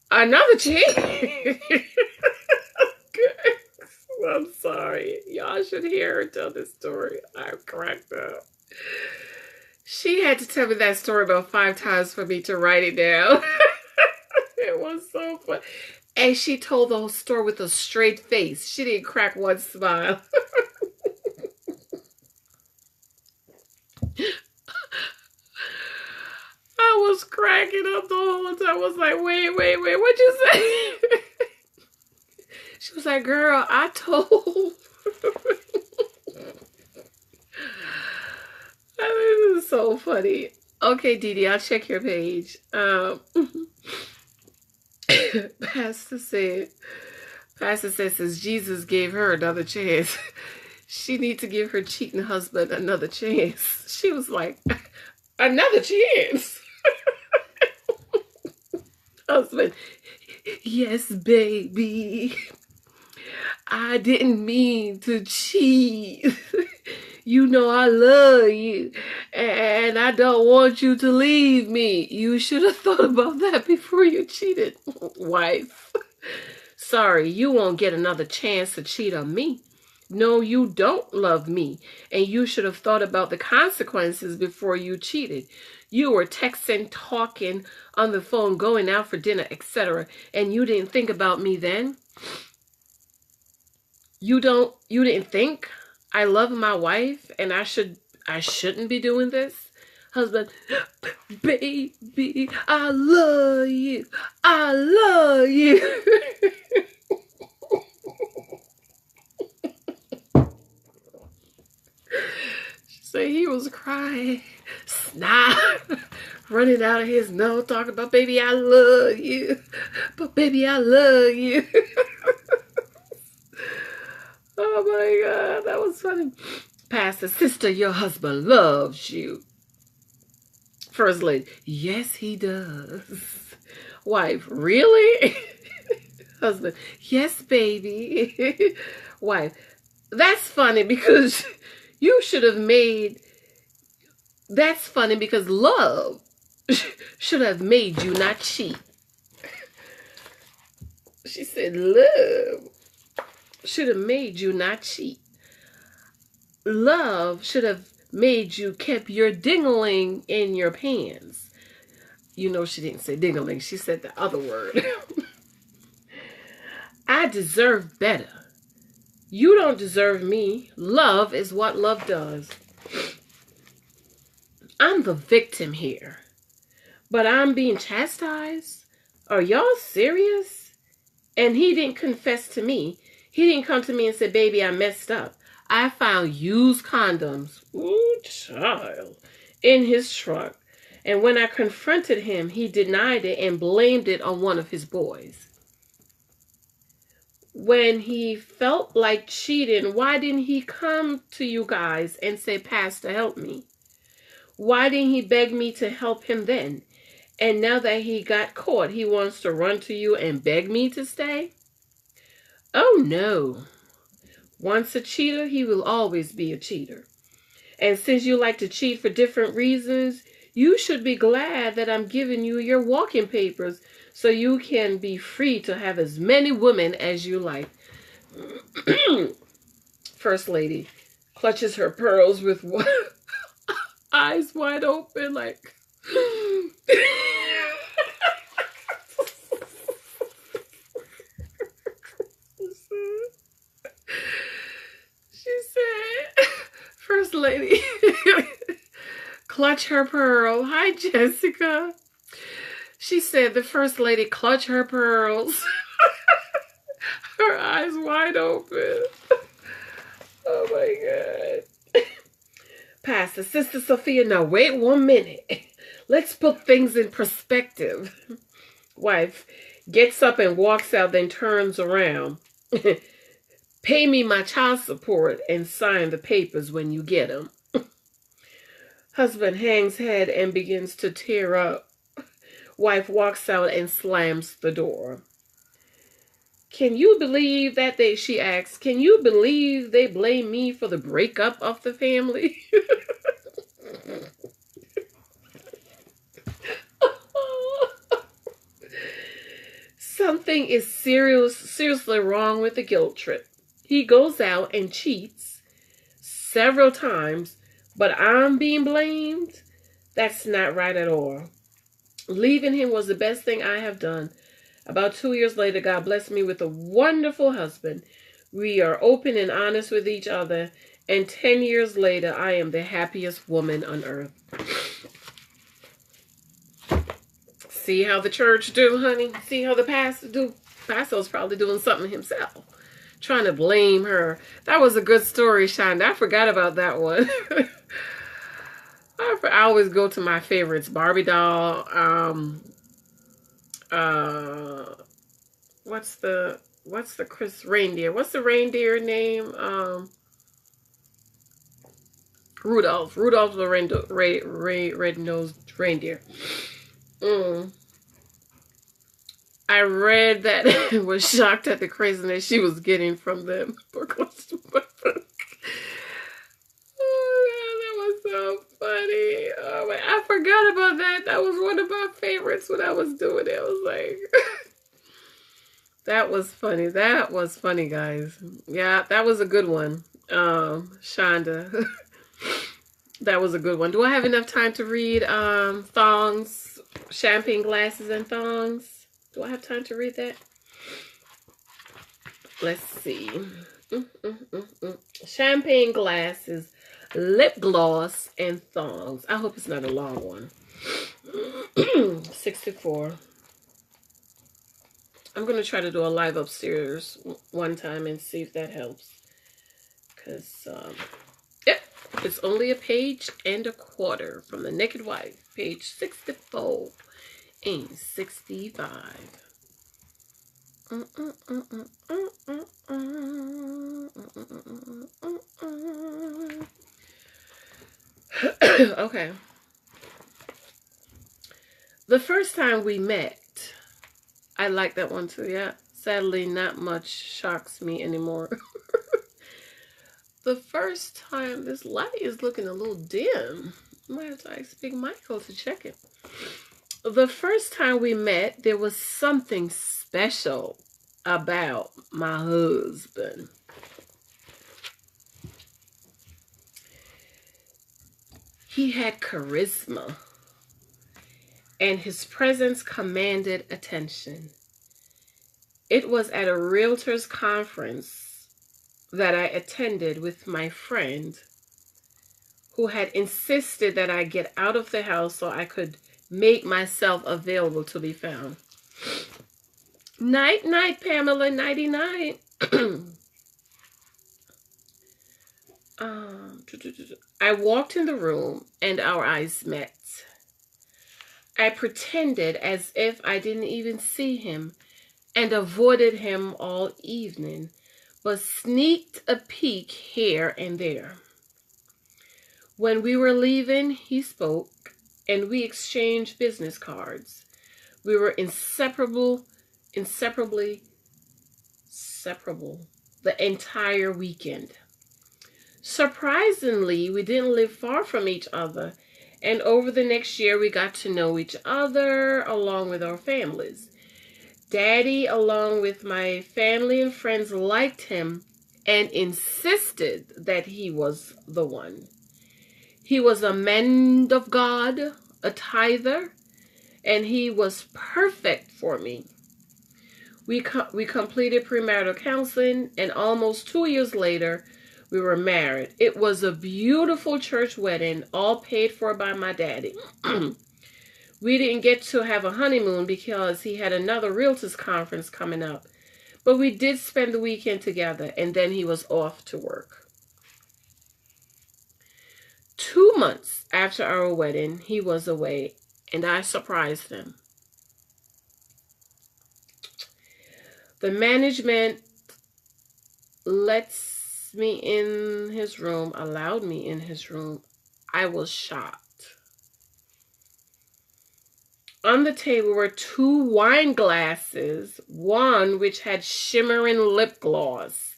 A: Another chance? I'm sorry. Y'all should hear her tell this story. I'm cracked up. She had to tell me that story about 5 times for me to write it down. It was so fun. And she told the whole story with a straight face. She didn't crack one smile. I was cracking up the whole time. I was like, wait, what'd you say? She was like, girl, I told. This is so funny. Okay, Dee Dee, I'll check your page. Pastor says, since Jesus gave her another chance, she needs to give her cheating husband another chance. She was like, another chance? Husband, yes, baby. I didn't mean to cheat. You know I love you, and I don't want you to leave me. You should have thought about that before you cheated, wife. Sorry, you won't get another chance to cheat on me. No, you don't love me, and you should have thought about the consequences before you cheated. You were texting, talking on the phone, going out for dinner, etc., and you didn't think about me then? You didn't think I love my wife and I shouldn't be doing this? Husband, baby, I love you. I love you. She said he was crying, snot running out of his nose, talking about, baby, I love you. But baby, I love you. Oh my God, that was funny. Pastor, sister, your husband loves you. First lady, yes, he does. Wife, really? Husband, yes, baby. Wife, that's funny because you should have made, that's funny because love should have made you not cheat. She said, love should have made you not cheat. Love should have made you keep your dingling in your pants. You know she didn't say dingling. She said the other word. I deserve better. You don't deserve me. Love is what love does. I'm the victim here. But I'm being chastised? Are y'all serious? And he didn't confess to me. He didn't come to me and say, baby, I messed up. I found used condoms, ooh, child, in his trunk. And when I confronted him, he denied it and blamed it on one of his boys. When he felt like cheating, why didn't he come to you guys and say, Pastor, help me? Why didn't he beg me to help him then? And now that he got caught, he wants to run to you and beg me to stay? Oh, no. Once a cheater, he will always be a cheater. And since you like to cheat for different reasons, you should be glad that I'm giving you your walking papers so you can be free to have as many women as you like. First lady clutches her pearls with eyes wide open like... She said, First lady, clutch her pearl. Hi, Jessica. She said the first lady clutch her pearls. Her eyes wide open. Oh my God. Pastor, Sister Sophia, now wait 1 minute. Let's put things in perspective. Wife gets up and walks out, then turns around. Pay me my child support and sign the papers when you get them. Husband hangs head and begins to tear up. Wife walks out and slams the door. Can you believe that she asks, can you believe they blame me for the breakup of the family? Something is seriously wrong with the guilt trip. He goes out and cheats several times, but I'm being blamed? That's not right at all. Leaving him was the best thing I have done. About 2 years later, God blessed me with a wonderful husband. We are open and honest with each other, and 10 years later, I am the happiest woman on earth. See how the church do, honey? See how the pastor do? Pastor's probably doing something himself, trying to blame her. That was a good story, Shonda. I forgot about that one. I always go to my favorites. Barbie doll. What's the Chris reindeer? What's the reindeer name? Rudolph. Rudolph the red-nosed reindeer. I read that and was shocked at the craziness she was getting from them. Oh, that was so funny. Oh, I forgot about that. That was one of my favorites when I was doing it. I was like, that was funny. That was funny, guys. Yeah, that was a good one. Shonda. That was a good one. Do I have enough time to read thongs, champagne glasses and thongs? Do I have time to read that? Let's see. Champagne glasses, lip gloss, and thongs. I hope it's not a long one. 64. I'm going to try to do a live upstairs one time and see if that helps. Because, yep, it's only a page and a quarter from The Naked Wife, page 64 and 65. Okay. The first time we met, I like that one too, yeah. Sadly, not much shocks me anymore. The first time, this light is looking a little dim. I might have to ask Big Michael to check it. The first time we met, there was something special about my husband. He had charisma, and his presence commanded attention. It was at a realtors conference that I attended with my friend, who had insisted that I get out of the house so I could make myself available to be found. Night, night, Pamela, nighty-night. I walked in the room and our eyes met. I pretended as if I didn't even see him and avoided him all evening, but sneaked a peek here and there. When we were leaving, he spoke, and we exchanged business cards. We were inseparable the entire weekend. Surprisingly, we didn't live far from each other, and over the next year, we got to know each other along with our families. Daddy, along with my family and friends, liked him and insisted that he was the one. He was a man of God, a tither, and he was perfect for me. We completed premarital counseling, and almost 2 years later, we were married. It was a beautiful church wedding, all paid for by my daddy. We didn't get to have a honeymoon because he had another realtors conference coming up, but we did spend the weekend together, and then he was off to work. 2 months after our wedding, he was away, and I surprised him. The management allowed me in his room. I was shocked. on the table were 2 wine glasses, one which had shimmering lip gloss,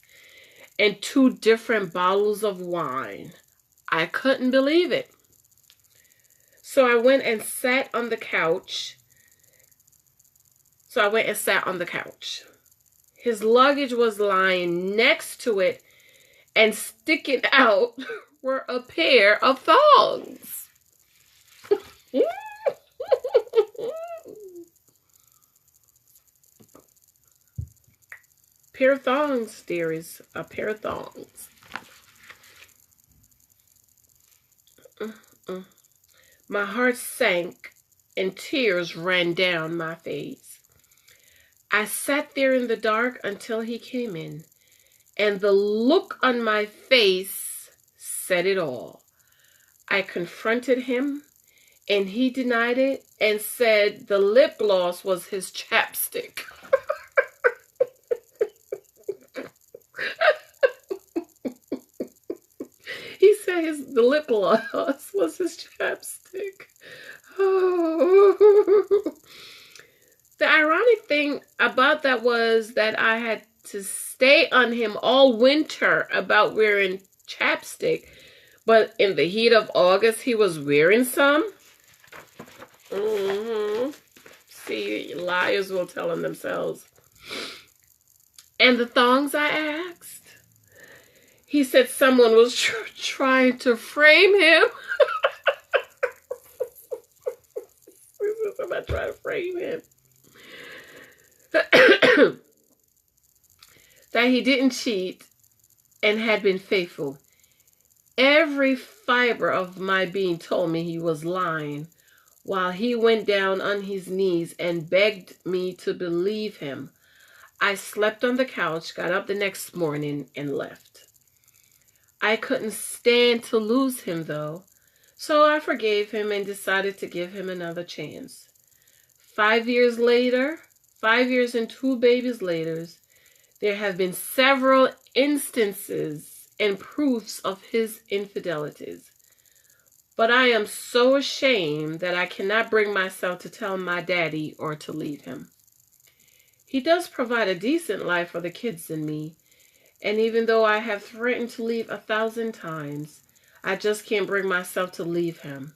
A: and 2 different bottles of wine. I couldn't believe it. So I went and sat on the couch. His luggage was lying next to it, and sticking out were a pair of thongs. Pair of thongs, dearies. A pair of thongs. My heart sank and tears ran down my face. I sat there in the dark until he came in, and the look on my face said it all. I confronted him, and he denied it and said the lip gloss was his chapstick. He said the lip gloss was his chapstick. Oh. The ironic thing about that was that I had to stay on him all winter about wearing chapstick, but in the heat of August, he was wearing some. See, liars will tell on themselves. And the thongs, I asked. He said someone was trying to frame him. Somebody trying to frame him. That he didn't cheat and had been faithful. Every fiber of my being told me he was lying, while he went down on his knees and begged me to believe him. I slept on the couch, got up the next morning, and left. I couldn't stand to lose him, though, so I forgave him and decided to give him another chance. 5 years later, 5 years and 2 babies later, there have been several instances and proofs of his infidelities. But I am so ashamed that I cannot bring myself to tell my daddy or to leave him. He does provide a decent life for the kids and me, and even though I have threatened to leave 1,000 times, I just can't bring myself to leave him.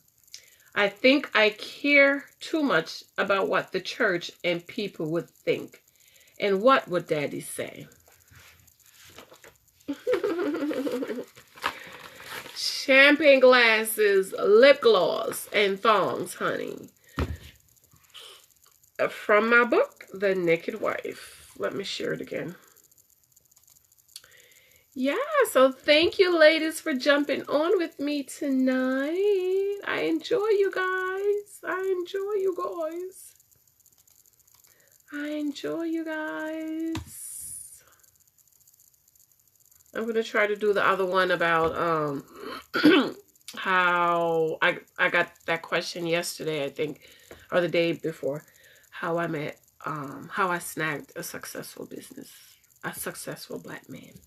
A: I think I care too much about what the church and people would think. And what would Daddy say? Champagne glasses, lip gloss, and thongs, honey. From my book, The Naked Wife. Let me share it again. Yeah, so thank you, ladies, for jumping on with me tonight. I enjoy you guys. I enjoy you guys. I'm going to try to do the other one about how I got that question yesterday, I think, or the day before, how I met, how I snagged a successful business, a successful black man.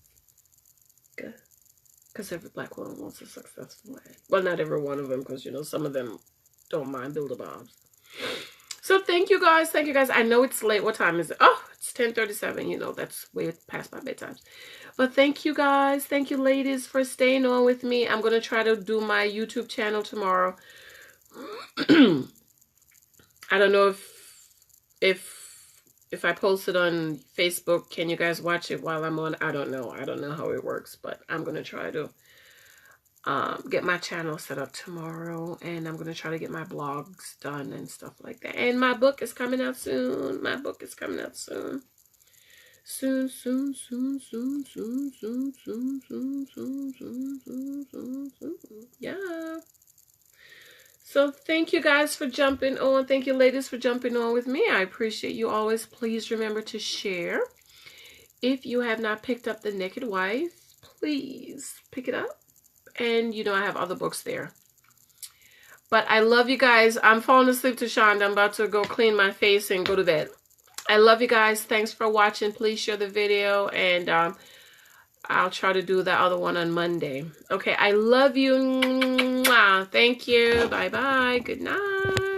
A: Because every black woman wants a successful man. Well, not every one of them, because, you know, some of them don't mind build-a-bombs. So thank you guys. Thank you guys. I know it's late. What time is it? Oh, it's 10:37. You know, that's way past my bedtime. But thank you guys. Thank you, ladies, for staying on with me. I'm going to try to do my YouTube channel tomorrow. I don't know if I post it on Facebook, can you guys watch it while I'm on? I don't know. I don't know how it works, but I'm going to try to get my channel set up tomorrow, and I'm going to try to get my blogs done and stuff like that. And my book is coming out soon. My book is coming out soon. Soon. Yeah. So thank you guys for jumping on. Thank you, ladies, for jumping on with me. I appreciate you always. Please remember to share. If you have not picked up The Naked Wife, please pick it up. And, you know, I have other books there. But I love you guys. I'm falling asleep to Shonda. I'm about to go clean my face and go to bed. I love you guys. Thanks for watching. Please share the video. And I'll try to do the other one on Monday. Okay, I love you. Thank you. Bye-bye. Good night.